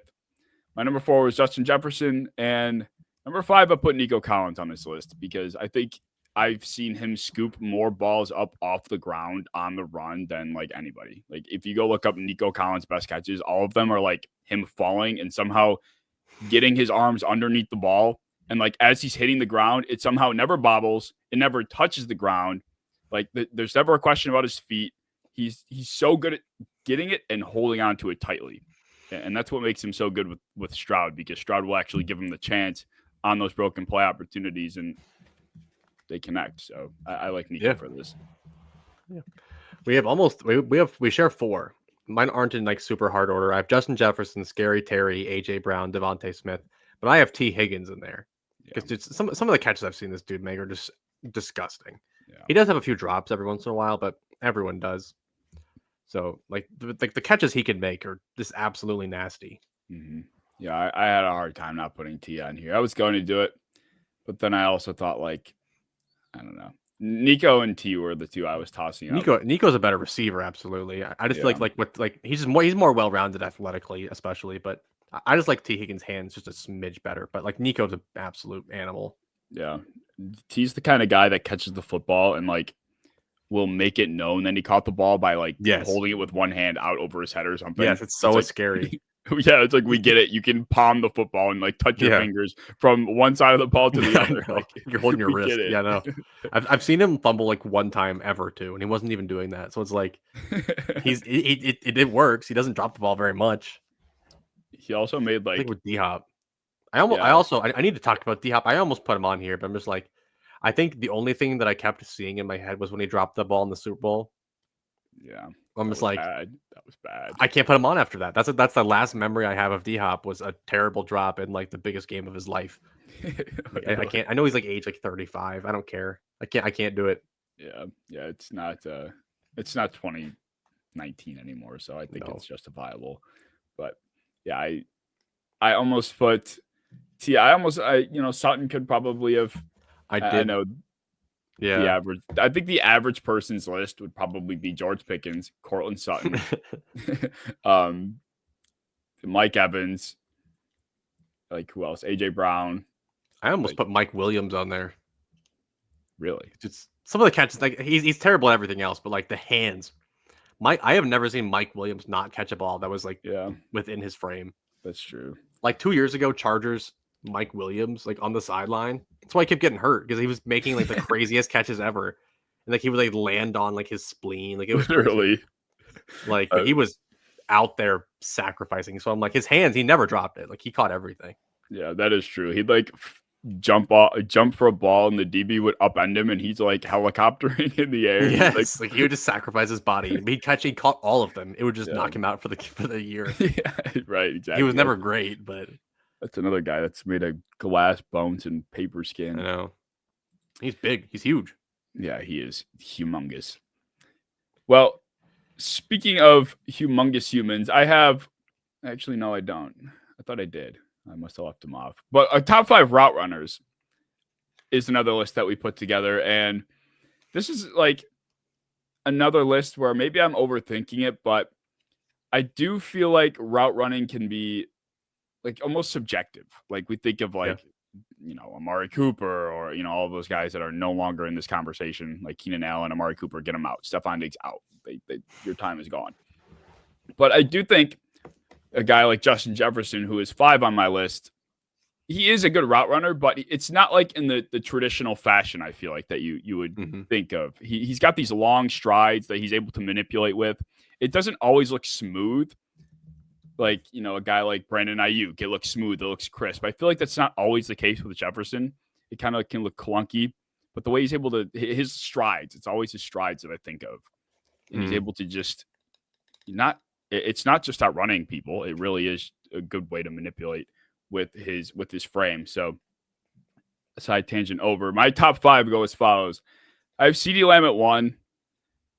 My number 4 was Justin Jefferson. And number 5, I put Nico Collins on this list because I think I've seen him scoop more balls up off the ground on the run than like anybody. Like if you go look up Nico Collins' best catches, all of them are like him falling and somehow getting his arms underneath the ball. And like as he's hitting the ground, it somehow never bobbles. It never touches the ground. Like there's never a question about his feet. He's so good at getting it and holding on to it tightly. And that's what makes him so good with Stroud, because Stroud will actually give him the chance on those broken play opportunities, and they connect. So I like Nico for this. Yeah. We share 4. Mine aren't in like super hard order. I have Justin Jefferson, Scary Terry, AJ Brown, Devontae Smith, but I have T. Higgins in there. Because some of the catches I've seen this dude make are just disgusting. Yeah. He does have a few drops every once in a while, but everyone does. So like the catches he can make are just absolutely nasty. Mm-hmm. Yeah, I had a hard time not putting T on here. I was going to do it, but then I also thought like, I don't know. Nico and T were the 2 I was tossing up. Nico's a better receiver, absolutely. I just feel like he's more well-rounded athletically, especially, but I just like T. Higgins' hands just a smidge better, but like Nico's an absolute animal. Yeah. T's the kind of guy that catches the football and like will make it known that he caught the ball by like Yes. holding it with one hand out over his head or something. Yes, it's so like, scary. Yeah, it's like we get it. You can palm the football and like touch your fingers from one side of the ball to the other. Like you're holding your wrist. Get it. Yeah, no. I've seen him fumble like one time ever too, and he wasn't even doing that. So it's like it works. He doesn't drop the ball very much. He also made like I think with D-Hop. I need to talk about D-Hop. I almost put him on here, but I'm just like, I think the only thing that I kept seeing in my head was when he dropped the ball in the Super Bowl. Yeah, I'm just like, bad. That was bad. I can't put him on after that. That's the last memory I have of D-Hop was a terrible drop in like the biggest game of his life. I can't. I know he's like age like 35. I don't care. I can't do it. Yeah. It's not 2019 anymore, so I think it's justifiable. But yeah, I almost put. Sutton could probably have. I know. Yeah. I think the average person's list would probably be George Pickens, Cortland Sutton, Mike Evans, like who else? AJ Brown. I almost put Mike Williams on there. Really? Just some of the catches, like he's terrible at everything else, but like the hands. I have never seen Mike Williams not catch a ball that was like within his frame. That's true. Like 2 years ago, Chargers, Mike Williams, like on the sideline. That's why he kept getting hurt, because he was making like the craziest catches ever. And like he would like land on like his spleen. Like it was literally like he was out there sacrificing. So I'm like, his hands, he never dropped it. Like he caught everything. Yeah, that is true. He'd like jump for a ball and the DB would upend him and he's like helicoptering in the air. Yes, like he would just sacrifice his body. He caught all of them. It would just knock him out for the year. Yeah, right, exactly. He was never great, but that's another guy that's made of glass, bones, and paper skin. I know. He's big. He's huge. Yeah, he is humongous. Well, speaking of humongous humans, I don't. I thought I did. I must have left him off. But our top 5 route runners is another list that we put together. And this is like another list where maybe I'm overthinking it, but I do feel like route running can be like almost subjective. Like we think of like, Amari Cooper or, all those guys that are no longer in this conversation, like Keenan Allen, Amari Cooper, get them out. Stephon Diggs out. Your time is gone. But I do think a guy like Justin Jefferson, who is 5 on my list, he is a good route runner, but it's not like in the traditional fashion, I feel like, that you would think of. He's got these long strides that he's able to manipulate with. It doesn't always look smooth. Like, a guy like Brandon Ayuk, it looks smooth, it looks crisp. I feel like that's not always the case with Jefferson. It kind of can look clunky, but the way he's able to, his strides, it's always his strides that I think of. And he's able to just it's not just out running people. It really is a good way to manipulate with his frame. So side tangent over. My top 5 go as follows. I have CeeDee Lamb at 1.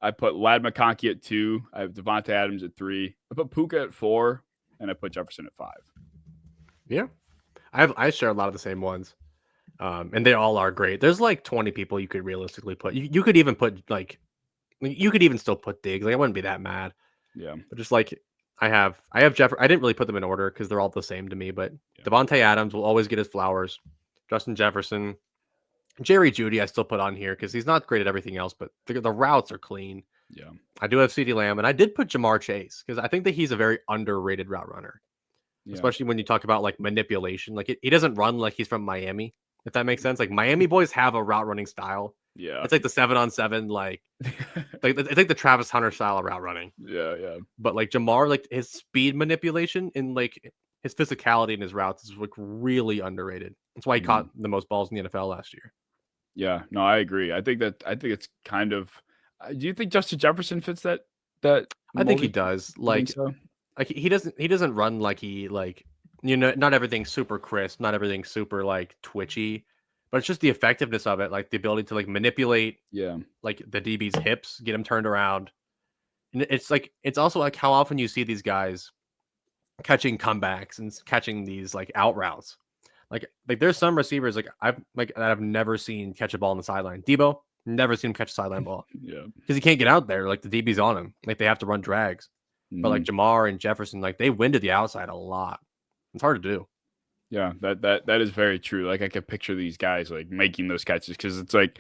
I put Ladd McConkey at 2. I have Devontae Adams at 3. I put Puka at 4. And I put Jefferson at 5. Yeah. I share a lot of the same ones. And they all are great. There's like 20 people you could realistically put. You could even put you could even still put Diggs. Like I wouldn't be that mad. Yeah. But just like I have Jeff. I didn't really put them in order because they're all the same to me. But Devontae Adams will always get his flowers. Justin Jefferson, Jerry Jeudy, I still put on here because he's not great at everything else, but the routes are clean. Yeah. I do have CeeDee Lamb, and I did put Jamar Chase because I think that he's a very underrated route runner, especially when you talk about like manipulation. Like he doesn't run like he's from Miami, if that makes sense. Like Miami boys have a route running style. Yeah. It's like the 7-on-7, like it's like the Travis Hunter style of route running. Yeah. But like Jamar, like his speed manipulation and like his physicality in his routes is like really underrated. That's why he caught the most balls in the NFL last year. Yeah, no, I agree. I think it's kind of. Do you think Justin Jefferson fits that? I think he does. Like, so? Like he doesn't run like he like not everything's super crisp, not everything's super like twitchy, but it's just the effectiveness of it, like the ability to like manipulate like the DB's hips, get him turned around. And it's also like how often you see these guys catching comebacks and catching these like out routes. Like there's some receivers that I've never seen catch a ball on the sideline. Debo, never seen him catch a sideline ball. Yeah. Because he can't get out there. Like the DB's on him. Like they have to run drags. But like Jamar and Jefferson, like they win to the outside a lot. It's hard to do. Yeah, that is very true. Like I could picture these guys like making those catches because it's like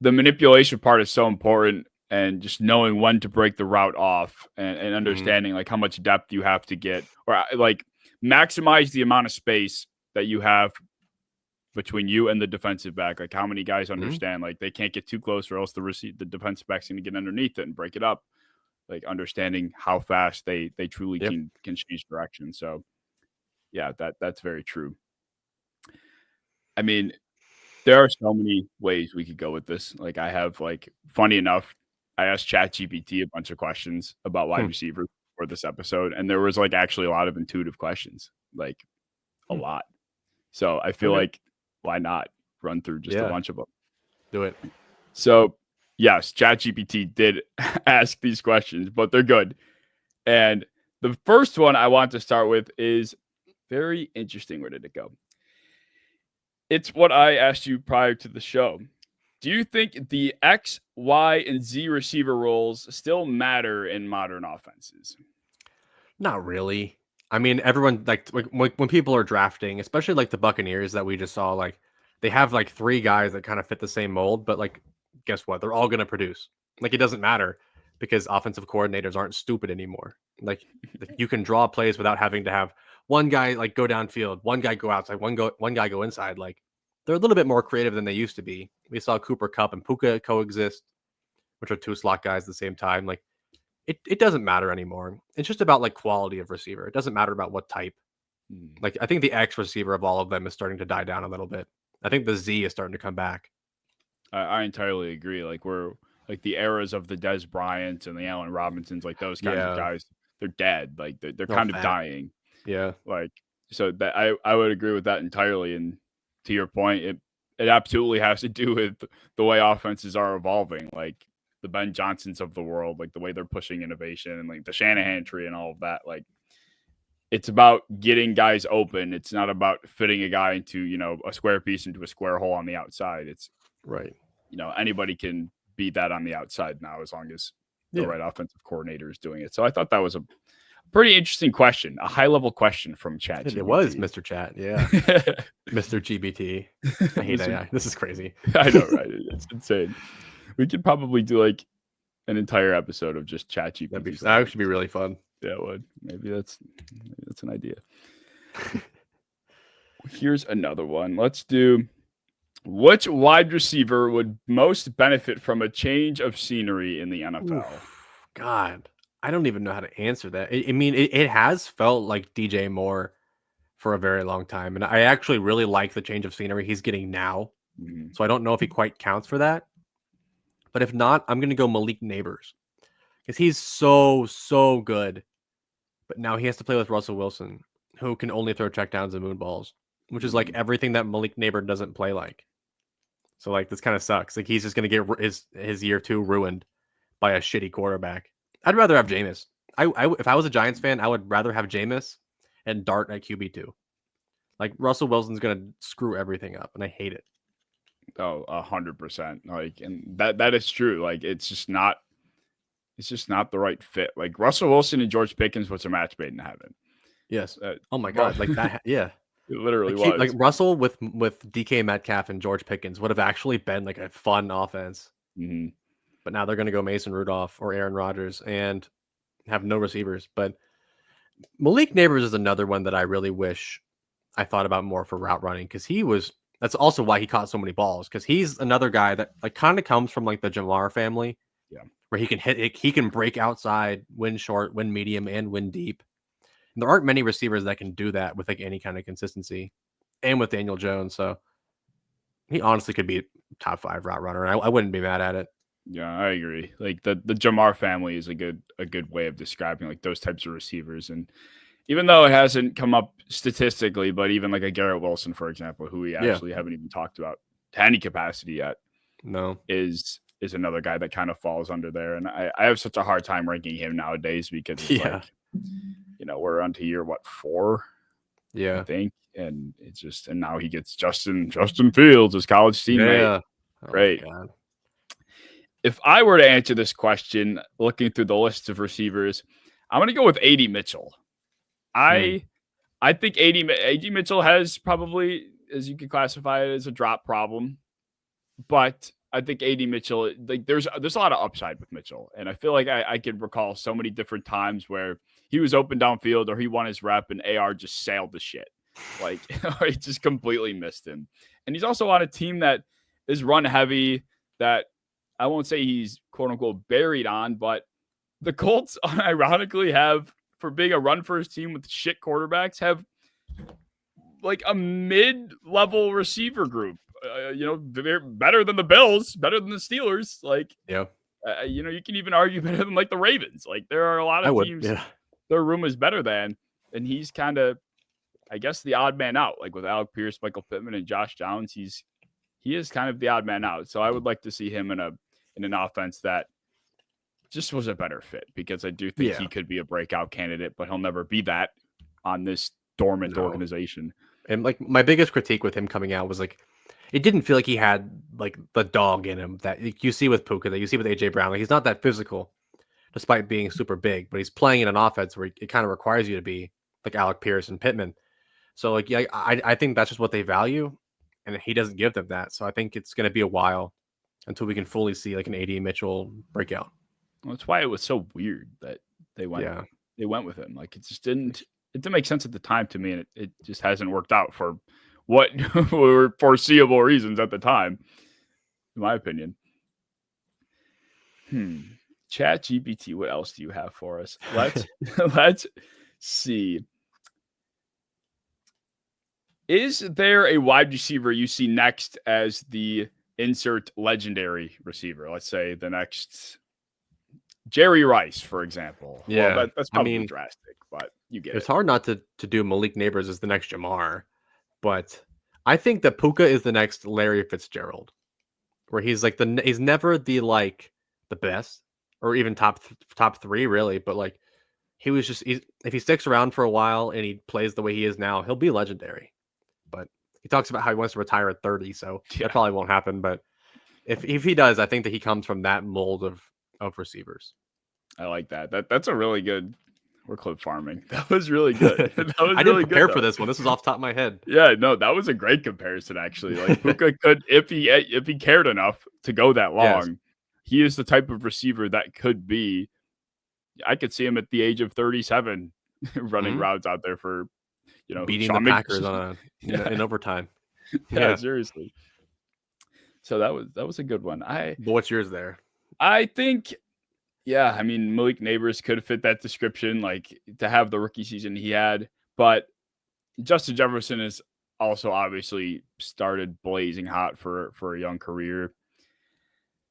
the manipulation part is so important, and just knowing when to break the route off, and understanding like how much depth you have to get, or like maximize the amount of space that you have between you and the defensive back. Like how many guys understand like they can't get too close, or else the defensive back's going to get underneath it and break it up. Like understanding how fast they truly can change direction. So yeah, that's very true. I mean, there are so many ways we could go with this. Like I have like funny enough, I asked ChatGPT a bunch of questions about wide receivers for this episode, and there was like actually a lot of intuitive questions, like a lot. So I feel like why not run through just a bunch of them? Do it. So yes, ChatGPT did ask these questions, but they're good. And the first one I want to start with is very interesting. Where did it go? It's what I asked you prior to the show. Do you think the X, Y, and Z receiver roles still matter in modern offenses? Not really. I mean, everyone like when people are drafting, especially like the Buccaneers that we just saw, like they have like 3 guys that kind of fit the same mold, but like guess what? They're all going to produce. Like it doesn't matter because offensive coordinators aren't stupid anymore. Like you can draw plays without having to have one guy like go downfield, one guy go outside, one guy go inside. Like they're a little bit more creative than they used to be. We saw Cooper Kupp and Puka coexist, which are 2 slot guys at the same time. Like it doesn't matter anymore. It's just about like quality of receiver. It doesn't matter about what type. Like I think the X receiver of all of them is starting to die down a little bit. I think the Z is starting to come back. I entirely agree. Like we're like the eras of the Des Bryants and the Allen Robinsons, like those kinds of guys, they're dead. Like they're kind of dying. Yeah. Like so that I would agree with that entirely. And to your point, it absolutely has to do with the way offenses are evolving. Like the Ben Johnsons of the world, like the way they're pushing innovation, and like the Shanahan tree and all of that. Like it's about getting guys open. It's not about fitting a guy into, a square piece into a square hole on the outside. It's right. Anybody can be that on the outside now, as long as the right offensive coordinator is doing it. So I thought that was a pretty interesting question, a high level question from ChatGPT. It was Mr. Chat. Yeah. Mr. GBT. I hate AI. This is crazy. I know, right? It's insane. We could probably do like an entire episode of just ChatGPT. That would be really fun. Yeah, it would. Maybe that's an idea. Here's another one. Let's do, which wide receiver would most benefit from a change of scenery in the NFL? God, I don't even know how to answer that. It has felt like DJ Moore for a very long time, and I actually really like the change of scenery he's getting now. So I don't know if he quite counts for that. But if not, I'm going to go Malik Neighbors because he's so good. But now he has to play with Russell Wilson, who can only throw checkdowns and moon balls, which is like everything that Malik Neighbor doesn't play like. So like this kind of sucks. Like he's just going to get his year 2 ruined by a shitty quarterback. I'd rather have Jameis. If I was a Giants fan, I would rather have Jameis and Dart at QB2. Like Russell Wilson's going to screw everything up, and I hate it. Oh, 100%. Like, and that is true. Like, it's just not the right fit. Like Russell Wilson and George Pickens was a match made in heaven. Yes. Oh my God. Like that. Yeah. It literally was. Like Russell with DK Metcalf and George Pickens would have actually been like a fun offense. But now they're going to go Mason Rudolph or Aaron Rodgers and have no receivers. But Malik Neighbors is another one that I really wish I thought about more for route running, because that's also why he caught so many balls, because he's another guy that like kind of comes from like the Jamar family. Yeah. Where he can break outside, win short, win medium, and win deep. And there aren't many receivers that can do that with like any kind of consistency, and with Daniel Jones. So he honestly could be a top 5 route runner. I wouldn't be mad at it. Yeah, I agree. Like the Jamar family is a good way of describing like those types of receivers. And even though it hasn't come up statistically, but even like a Garrett Wilson, for example, who we actually haven't even talked about to any capacity yet, is another guy that kind of falls under there. And I have such a hard time ranking him nowadays, because it's like, we're on to year 4, I think, and it's just, and now he gets Justin Fields, his college teammate. Great. If I were to answer this question, looking through the list of receivers, I'm going to go with AD Mitchell. I think AD Mitchell has probably, as you could classify it, as a drop problem, but I think AD Mitchell, like there's a lot of upside with Mitchell, and I feel like I could recall so many different times where he was open downfield or he won his rep and AR just sailed the shit, like or he just completely missed him. And he's also on a team that is run heavy. That I won't say he's quote unquote buried on, but the Colts ironically have, for being a run first team with shit quarterbacks, have like a mid-level receiver group. Better than the Bills, better than the Steelers. Like, Yeah, you can even argue better than like the Ravens. Like, there are a lot I of would. teams Yeah, their room is better than, and he's kind of, I guess, the odd man out. Like with Alec Pierce, Michael Pittman, and Josh Downs, he is kind of the odd man out. So I would like to see him in an offense that just was a better fit, because I do think he could be a breakout candidate, but he'll never be that on this dormant organization. And like my biggest critique with him coming out was like, it didn't feel like he had like the dog in him that you see with Puka, that you see with AJ Brown. Like he's not that physical, despite being super big, but he's playing in an offense where it kind of requires you to be like Alec Pierce and Pittman. So like, yeah, I think that's just what they value, and he doesn't give them that. So I think it's going to be a while until we can fully see like an AD Mitchell breakout. Well, that's why it was so weird that they went with him. Like it didn't make sense at the time to me, and it just hasn't worked out for what were foreseeable reasons at the time, in my opinion. Chat GPT, what else do you have for us? Let's see. Is there a wide receiver you see next as the insert legendary receiver? Let's say the next Jerry Rice, for example. Yeah, well, that's probably drastic, but you get it's hard not to do Malik Neighbors as the next Jamar, but I think that Puka is the next Larry Fitzgerald, where he's like he's never the best or even top three really, but like if he sticks around for a while and he plays the way he is now, he'll be legendary. But he talks about how he wants to retire at 30, so that probably won't happen. But if he does, I think that he comes from that mold of receivers. I like that. That's a really good. We're clip farming. That was really good. I didn't prepare for this one. This was off the top of my head. Yeah, no, that was a great comparison actually. Like Puka could, if he cared enough to go that long, he is the type of receiver that could be. I could see him at the age of 37 running routes out there for, beating the Packers in overtime. Yeah, seriously. So that was a good one. But what's yours there? I think, I mean, Malik Neighbors could fit that description, like to have the rookie season he had. But Justin Jefferson has also obviously started blazing hot for a young career.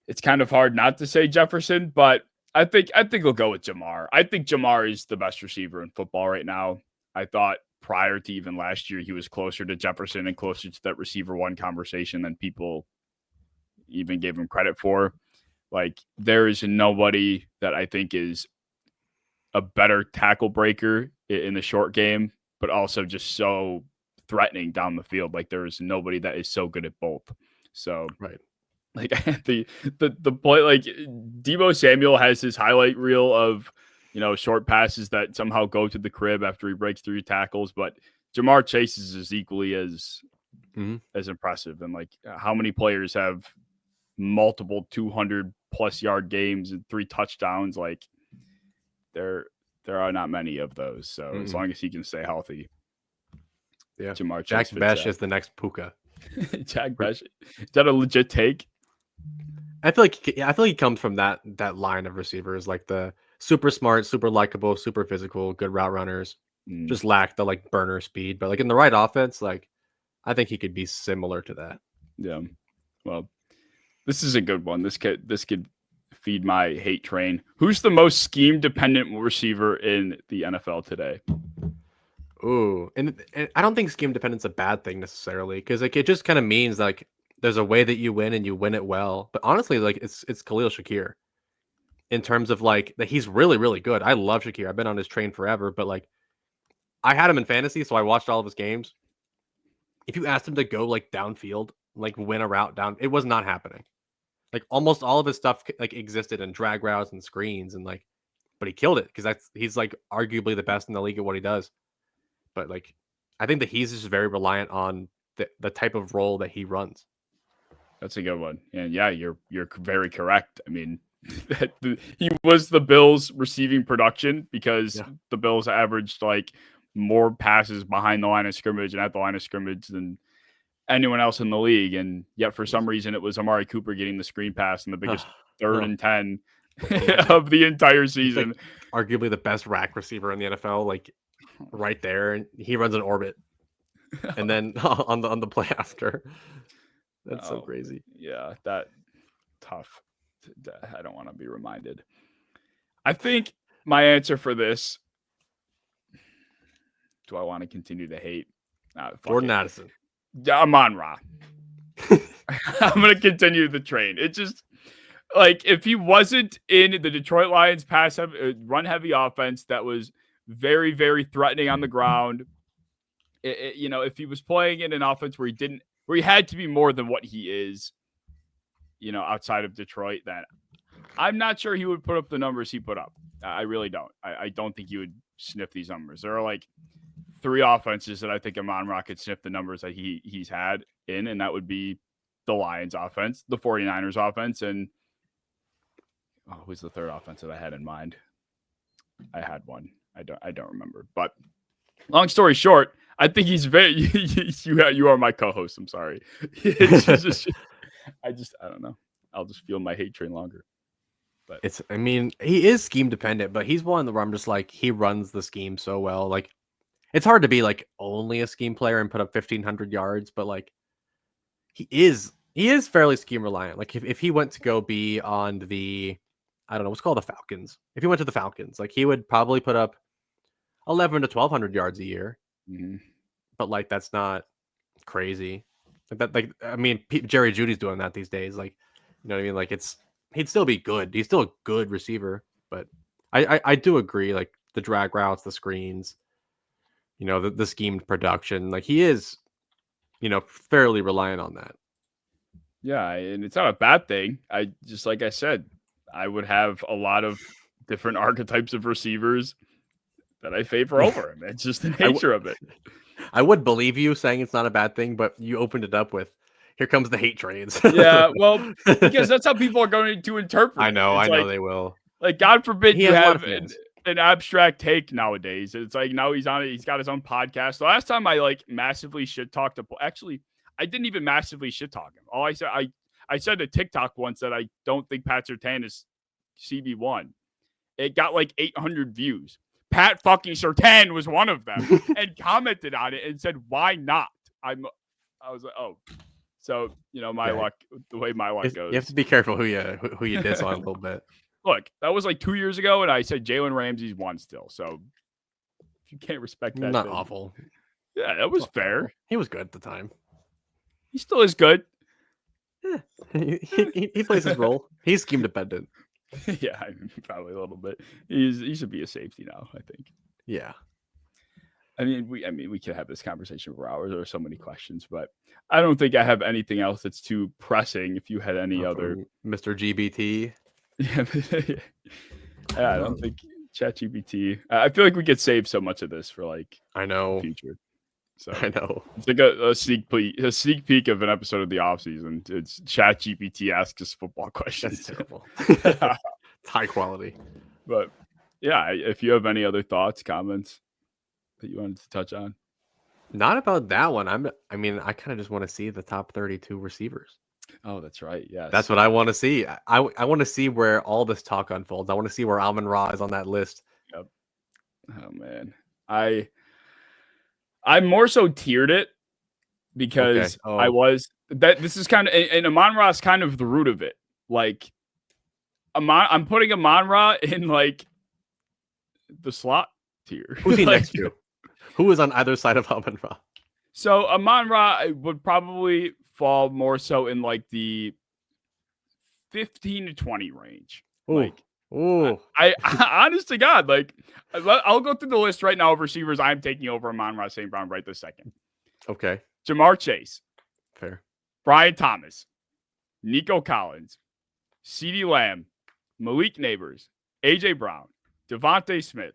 It's kind of hard not to say Jefferson, but I think we'll go with Jamar. I think Jamar is the best receiver in football right now. I thought prior to even last year, he was closer to Jefferson and closer to that receiver one conversation than people even gave him credit for. Like, there is nobody that I think is a better tackle breaker in the short game, but also just so threatening down the field. Like, there is nobody that is so good at both. So, right. Like the play, like Deebo Samuel has his highlight reel of, short passes that somehow go to the crib after he breaks through tackles, but Jamar Chase's is equally as impressive. And like, how many players have multiple 200+ yard games and 3 touchdowns? Like, there are not many of those. So as long as he can stay healthy, Jamar Chase. Jack Besh is the next Puka. Jack Besh, is that a legit take? I feel like he comes from that line of receivers, like the super smart, super likable, super physical, good route runners. Just lack the like burner speed, but like in the right offense, like I think he could be similar to that. Yeah. Well, this is a good one. This could feed my hate train. Who's the most scheme dependent receiver in the NFL today? Ooh, and I don't think scheme dependence is a bad thing necessarily, because like it just kind of means like there's a way that you win and you win it well. But honestly, like it's Khalil Shakir in terms of like that he's really, really good. I love Shakir. I've been on his train forever, but like I had him in fantasy, so I watched all of his games. If you asked him to go like downfield, like win a route down, it was not happening. Like almost all of his stuff like existed in drag routes and screens, and like, but he killed it because he's like arguably the best in the league at what he does. But like, I think that he's just very reliant on the type of role that he runs. That's a good one. And yeah, you're very correct. I mean, he was the Bills' receiving production because the Bills averaged like more passes behind the line of scrimmage and at the line of scrimmage than anyone else in the league. And yet, for some reason, it was Amari Cooper getting the screen pass in the biggest 3rd and 10 of the entire season. Like, arguably the best rack receiver in the NFL, like right there, and he runs an orbit, and then on the play after. That's so crazy. Yeah, that tough. I don't want to be reminded. I think my answer for this. Do I want to continue to hate? Jordan Addison. Amon-Ra. I'm going to continue the train. It just like if he wasn't in the Detroit Lions run heavy offense that was very, very threatening on the ground, if he was playing in an offense where he had to be more than what he is, outside of Detroit, then I'm not sure he would put up the numbers he put up. I really don't. I don't think he would sniff these numbers. There are like 3 offenses that I think Amon-Ra could sniff the numbers that he's had in, and that would be the Lions offense, the 49ers offense, and who's the 3rd offense that I had in mind? I had one. I don't remember. But long story short, I think he's very. You are my co-host. I'm sorry. I don't know. I'll just feel my hate train longer. But he is scheme dependent, but he's one where I'm just like, he runs the scheme so well. Like, it's hard to be like only a scheme player and put up 1,500 yards, but like he is fairly scheme reliant. Like if he went to go be on the, I don't know, what's called the Falcons. If he went to the Falcons, like he would probably put up 1,100 to 1,200 yards a year. Mm-hmm. But like that's not crazy. Jerry Jeudy's doing that these days. Like, you know what I mean? Like he'd still be good. He's still a good receiver. But I do agree. Like the drag routes, the screens, the schemed production. Like he is, fairly reliant on that. Yeah, and it's not a bad thing. Like I said, I would have a lot of different archetypes of receivers that I favor over him. It's just the nature of it. I would believe you saying it's not a bad thing, but you opened it up with, here comes the hate trains. Yeah, well, because that's how people are going to interpret it. I know they will. Like, God forbid you have an abstract take nowadays. It's like now he's got his own podcast. The last time I like massively shit talked actually, I didn't even massively shit talk him. All I said, I said to TikTok once that I don't think Pat Surtain is CB1. It got like 800 views. Pat fucking Surtain was one of them and commented on it and said, "Why not?" I was like, "Oh." So, my luck, the way my luck goes. You have to be careful who you diss on a little bit. Look, that was like 2 years ago, and I said Jalen Ramsey's one still. So if you can't respect that, not awful. Yeah, that was fair. Awful. He was good at the time. He still is good. Yeah, he plays his role. He's scheme dependent. Yeah, probably a little bit. He should be a safety now, I think. Yeah. We could have this conversation for hours. There are so many questions, but I don't think I have anything else that's too pressing. If you had any other, Mr. GBT. Yeah, I don't think ChatGPT. I feel like we could save so much of this for like the future. So I know it's like a sneak peek of an episode of the offseason. It's ChatGPT asks us football questions. That's terrible. It's high quality. But yeah, if you have any other thoughts, comments that you wanted to touch on. Not about that one. I kind of just want to see the top 32 receivers. Oh, that's right. Yes. That's what I want to see. I want to see where all this talk unfolds. I want to see where Amon-Ra is on that list. Yep. Oh man. I more so tiered it because I was this is kind of, and Amon-Ra is kind of the root of it. Like I'm putting Amon-Ra in like the slot tier. Who's he next to? Who is on either side of Amon-Ra? So Amon-Ra would probably fall more so in like the 15 to 20 range. I honest to God, like I'll go through the list right now of receivers I'm taking over Amon-Ra St. Brown right this second. Okay. Jamar Chase. Fair. Brian Thomas. Nico Collins. CeeDee Lamb. Malik Neighbors. AJ Brown. Devontae Smith.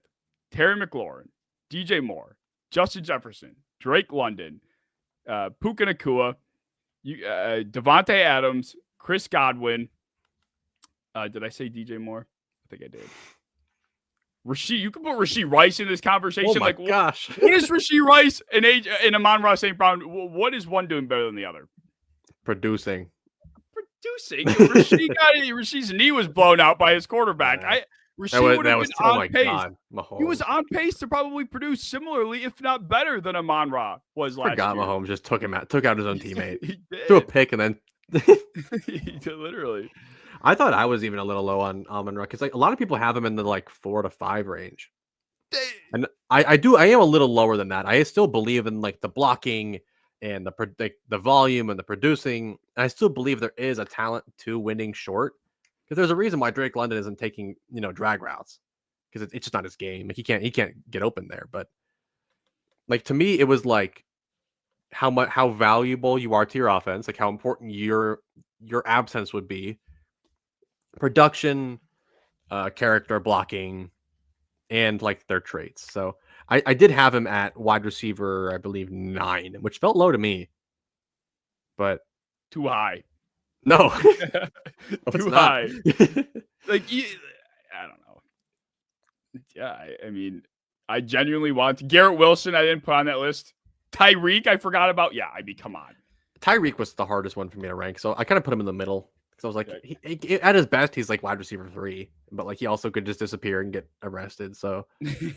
Terry McLaurin. DJ Moore. Justin Jefferson. Drake London. Puka Nacua. Devontae Adams, Chris Godwin. Did I say DJ Moore? I think I did. Rasheed, you can put Rasheed Rice in this conversation. Oh my gosh. What is Rasheed Rice and Amon-Ra St. Brown? What is one doing better than the other? Producing. Rasheed's knee was blown out by his quarterback. Rasheed would have been on pace. God, he was on pace to probably produce similarly, if not better, than Amon-Ra was last year. Mahomes just took out his own teammate. He did. Threw a pick and then He did, literally. I thought I was even a little low on Amon-Ra because like a lot of people have him in the like 4 to 5 range, and I am a little lower than that. I still believe in like the blocking and the volume and the producing. And I still believe there is a talent to winning short because there's a reason why Drake London isn't taking drag routes because it's just not his game. Like he can't get open there. But like to me, it was like how valuable you are to your offense, like how important your absence would be. Production, character, blocking, and like their traits. So I did have him at wide receiver, I believe 9, which felt low to me, but too high. No, too high. Like I don't know. Yeah, I mean, I genuinely want Garrett Wilson. I didn't put on that list. Tyreek, I forgot about. Yeah, I mean, come on. Tyreek was the hardest one for me to rank, so I kind of put him in the middle. So I was like, he, at his best, he's like wide receiver 3, but like he also could just disappear and get arrested. So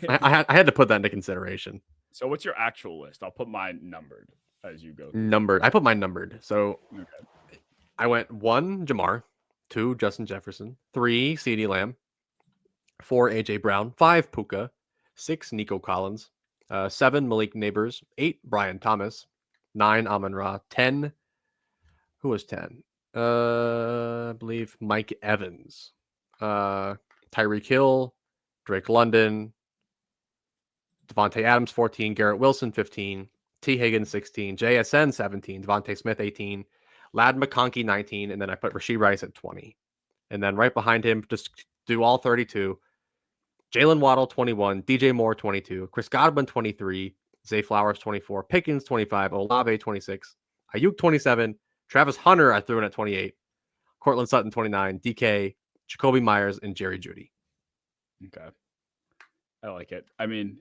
I had to put that into consideration. So what's your actual list? I'll put mine numbered as you go. Numbered. I put mine numbered. So okay. I went 1 Jamar, 2 Justin Jefferson, 3 CeeDee Lamb, 4 AJ Brown, 5 Puka, 6 Nico Collins, 7 Malik Neighbors, 8 Brian Thomas, 9 Amon-Ra, 10. Who was 10? I believe Mike Evans, Tyreek Hill, Drake London, Devontae Adams 14, Garrett Wilson 15, T Higgins 16, JSN 17, Devontae Smith 18, Ladd McConkey 19, and then I put Rasheed Rice at 20. And then right behind him, just do all 32. Jalen Waddle 21, DJ Moore 22, Chris Godwin 23, Zay Flowers 24, Pickens 25, Olave 26, Ayuk 27, Travis Hunter I threw in at 28, Cortland Sutton 29, DK, Jacoby Myers, and Jerry Jeudy. Okay. I like it. I mean,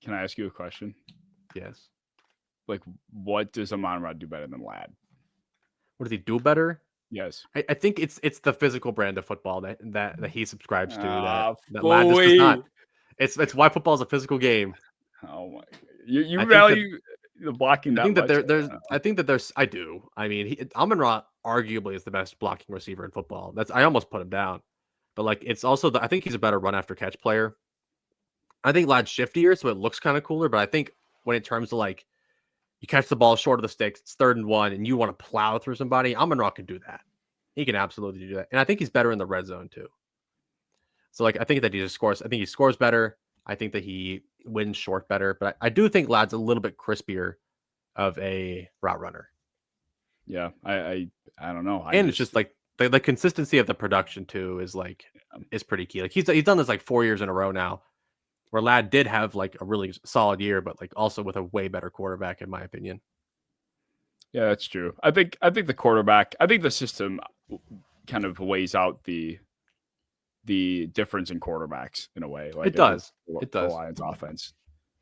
can I ask you a question? Yes. Like, what does Amon-Ra do better than Ladd? What does he do better? Yes. I think it's the physical brand of football that he subscribes to. That Ladd just does not. It's why football is a physical game. Oh my! You value the blocking. I think that I do. I mean, Amon-Ra arguably is the best blocking receiver in football. I almost put him down, but like it's also I think he's a better run after catch player. I think Ladd's shiftier, so it looks kind of cooler. But I think when it comes to like you catch the ball short of the sticks, it's 3rd and 1, and you want to plow through somebody, Amon-Ra can do that. He can absolutely do that, and I think he's better in the red zone too. So like I think that he just scores. I think he scores better. I think that he wins short better, but I do think Ladd's a little bit crispier of a route runner. Yeah, I don't know. It's just like the consistency of the production too is like is pretty key. Like he's done this like 4 years in a row now, where Ladd did have like a really solid year, but like also with a way better quarterback in my opinion. Yeah, that's true. I think the quarterback. I think the system kind of weighs out the difference in quarterbacks in a way. Like it does. The Lions offense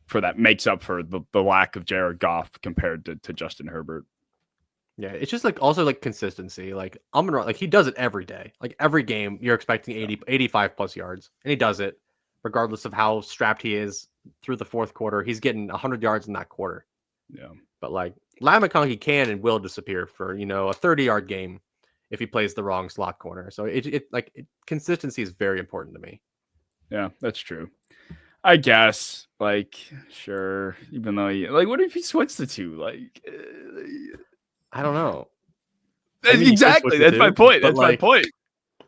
for that makes up for the lack of Jared Goff compared to Justin Herbert. Yeah, it's just like also like consistency. Like Amon-Ra, like he does it every day. Like every game, you're expecting 85 plus yards, and he does it regardless of how strapped he is through the 4th quarter. He's getting 100 yards in that quarter. Yeah, but like Ladd McConkey can and will disappear for a 30-yard game if he plays the wrong slot corner. So consistency is very important to me. Yeah, that's true. I guess, like, sure. Even though what if he switched the 2? Like, I don't know. Exactly. That's my point. That's my point.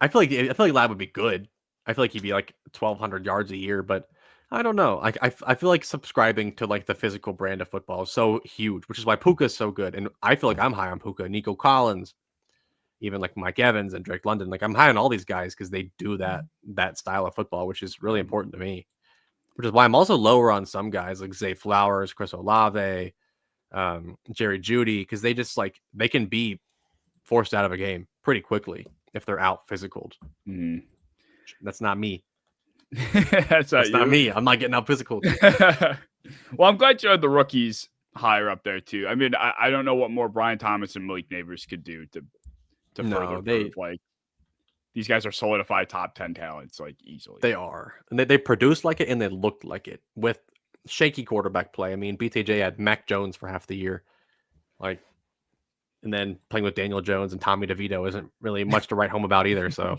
I feel like Ladd would be good. I feel like he'd be like 1,200 yards a year, but I don't know. I feel like subscribing to like the physical brand of football is so huge, which is why Puka is so good. And I feel like I'm high on Puka, Nico Collins, even like Mike Evans and Drake London. Like I'm high on all these guys because they do that style of football, which is really important to me. Which is why I'm also lower on some guys like Zay Flowers, Chris Olave, Jerry Jeudy, because they just like they can be forced out of a game pretty quickly if they're out physicaled. Mm. That's not me. That's not me. I'm not getting out physical. Well, I'm glad you had the rookies higher up there too. I mean, I don't know what more Brian Thomas and Malik Neighbors could do to further prove like these guys are solidified top 10 talents like easily. They are, and they produced like it and they looked like it with shaky quarterback play. I mean, BTJ had Mac Jones for half the year, like, and then playing with Daniel Jones and Tommy DeVito isn't really much to write home about either. So,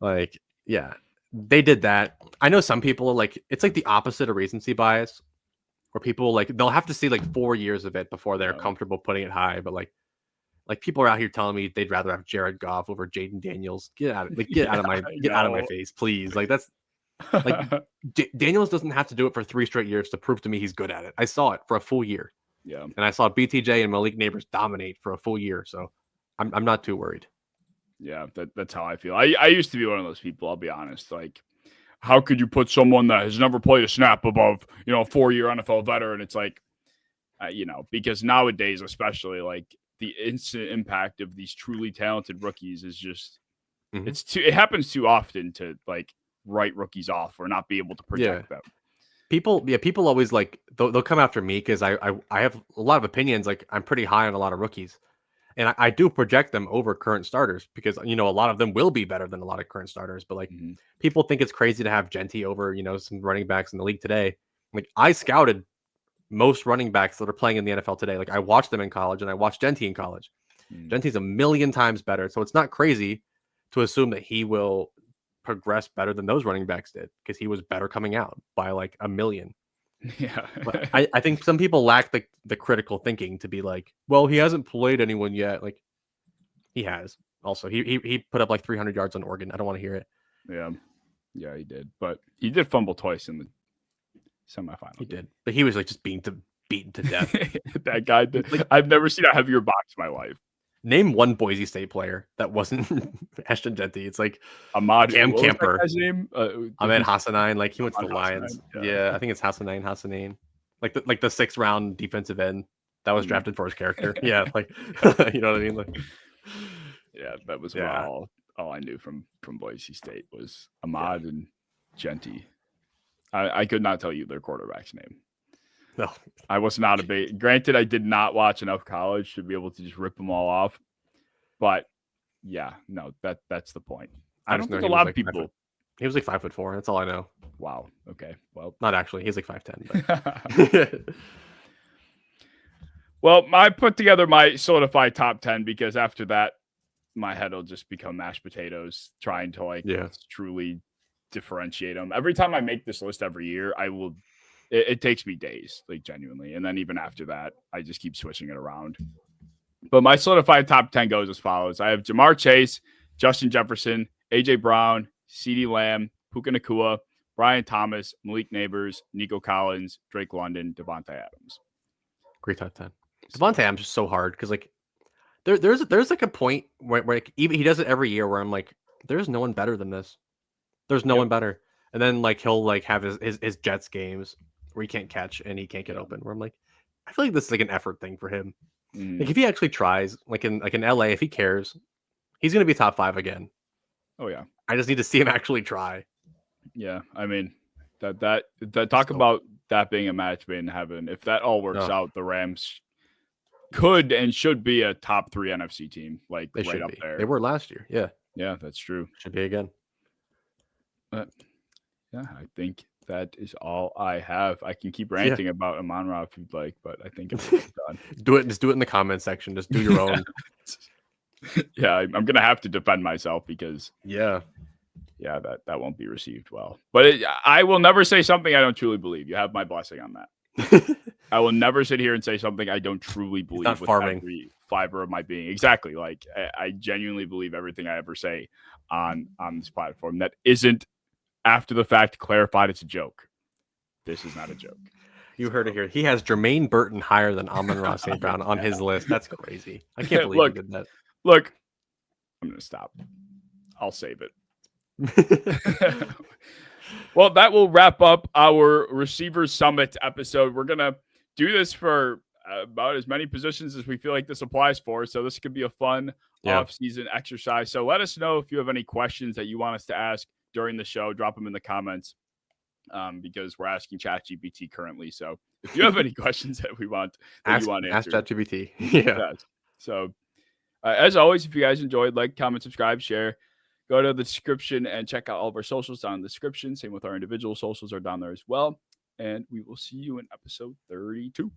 like, yeah, they did that. I know some people are like, it's like the opposite of recency bias, where people like they'll have to see like 4 years of it before they're comfortable putting it high. But like people are out here telling me they'd rather have Jared Goff over Jaden Daniels. Get out of my face, please. Like that's like Daniels doesn't have to do it for 3 straight years to prove to me he's good at it. I saw it for a full year. Yeah, and I saw BTJ and Malik Neighbors dominate for a full year. So I'm not too worried. Yeah, that's how I feel. I used to be one of those people. I'll be honest. Like, how could you put someone that has never played a snap above, a 4-year NFL veteran? It's like, because nowadays, especially, like the instant impact of these truly talented rookies is just, it happens too often to like write rookies off or not be able to protect them. People always like they'll come after me because I have a lot of opinions. Like I'm pretty high on a lot of rookies, and I do project them over current starters because a lot of them will be better than a lot of current starters. But like people think it's crazy to have Genty over some running backs in the league today. Like I scouted most running backs that are playing in the NFL today. Like I watched them in college and I watched Genty in college. Genty's a million times better, so it's not crazy to assume that he will progress better than those running backs did because he was better coming out by like a million. Yeah. But I think some people lack the critical thinking to be like, well, he hasn't played anyone yet. Like he has. Also, he put up like 300 yards on Oregon. I don't want to hear it. Yeah, he did. But he did fumble twice in the semifinal. He did. But he was like just beaten to death. That guy did. Like, I've never seen a heavier box in my life. Name one Boise State player that wasn't Ashton Genty. It's like Ahmad Cam Camper. His name? Ahmed Hassanein. Like he went to the Hassanein, Lions. Yeah, I think it's Hassanein. Like the 6th round defensive end that was drafted for his character. Yeah, like you know what I mean. Like, yeah, that was all I knew from Boise State was Ahmad and Genty. I could not tell you their quarterback's name. No, I was not a big. Granted, I did not watch enough college to be able to just rip them all off. But yeah, no, that's the point. I don't think a lot of people. He was like 5'4". That's all I know. Wow. Okay. Well, not actually. He's like 5'10". But... Well, I put together my solidified top 10 because after that, my head will just become mashed potatoes trying to truly differentiate them. Every time I make this list every year, I will. It takes me days, like genuinely. And then even after that, I just keep switching it around. But my solidified top 10 goes as follows. I have Jamar Chase, Justin Jefferson, A.J. Brown, CeeDee Lamb, Puka Nacua, Brian Thomas, Malik Neighbors, Nico Collins, Drake London, Devontae Adams. Great top 10. Devontae Adams is so hard because like there's like a point where like, even he does it every year where I'm like, there's no one better than this. There's no one better. And then like he'll like have his Jets games where he can't catch and he can't get open. Where I'm like, I feel like this is like an effort thing for him. Like if he actually tries, like in LA, if he cares, he's gonna be top 5 again. Oh yeah. I just need to see him actually try. Yeah, I mean that talk about that being a match made in heaven. If that all works out, the Rams could and should be a top 3 NFC team. Like they right up be. there. They were last year. Yeah. Yeah, that's true. Should be again. But yeah, I think that is all I have. I can keep ranting about Amon-Ra if you'd like, but I think it's done. Just do it in the comment section. Just do your own. Yeah, I'm gonna have to defend myself because that won't be received well. But I will never say something I don't truly believe. You have my blessing on that. I will never sit here and say something I don't truly believe with every fiber of my being. Exactly. Like I genuinely believe everything I ever say on this platform that isn't after the fact clarified it's a joke. This is not a joke. You heard it here. He has Jermaine Burton higher than Amon-Ra St. Brown on his list. That's crazy. I can't believe he did that. Look, I'm going to stop. I'll save it. Well, that will wrap up our Receivers Summit episode. We're going to do this for about as many positions as we feel like this applies for. So this could be a fun off-season exercise. So let us know if you have any questions that you want us to ask during the show. Drop them in the comments because we're asking ChatGPT currently. So if you have any questions that you want answered, ask ChatGPT. Yeah. Yes. So as always, if you guys enjoyed, like, comment, subscribe, share. Go to the description and check out all of our socials down in the description. Same with our individual socials are down there as well. And we will see you in episode 32.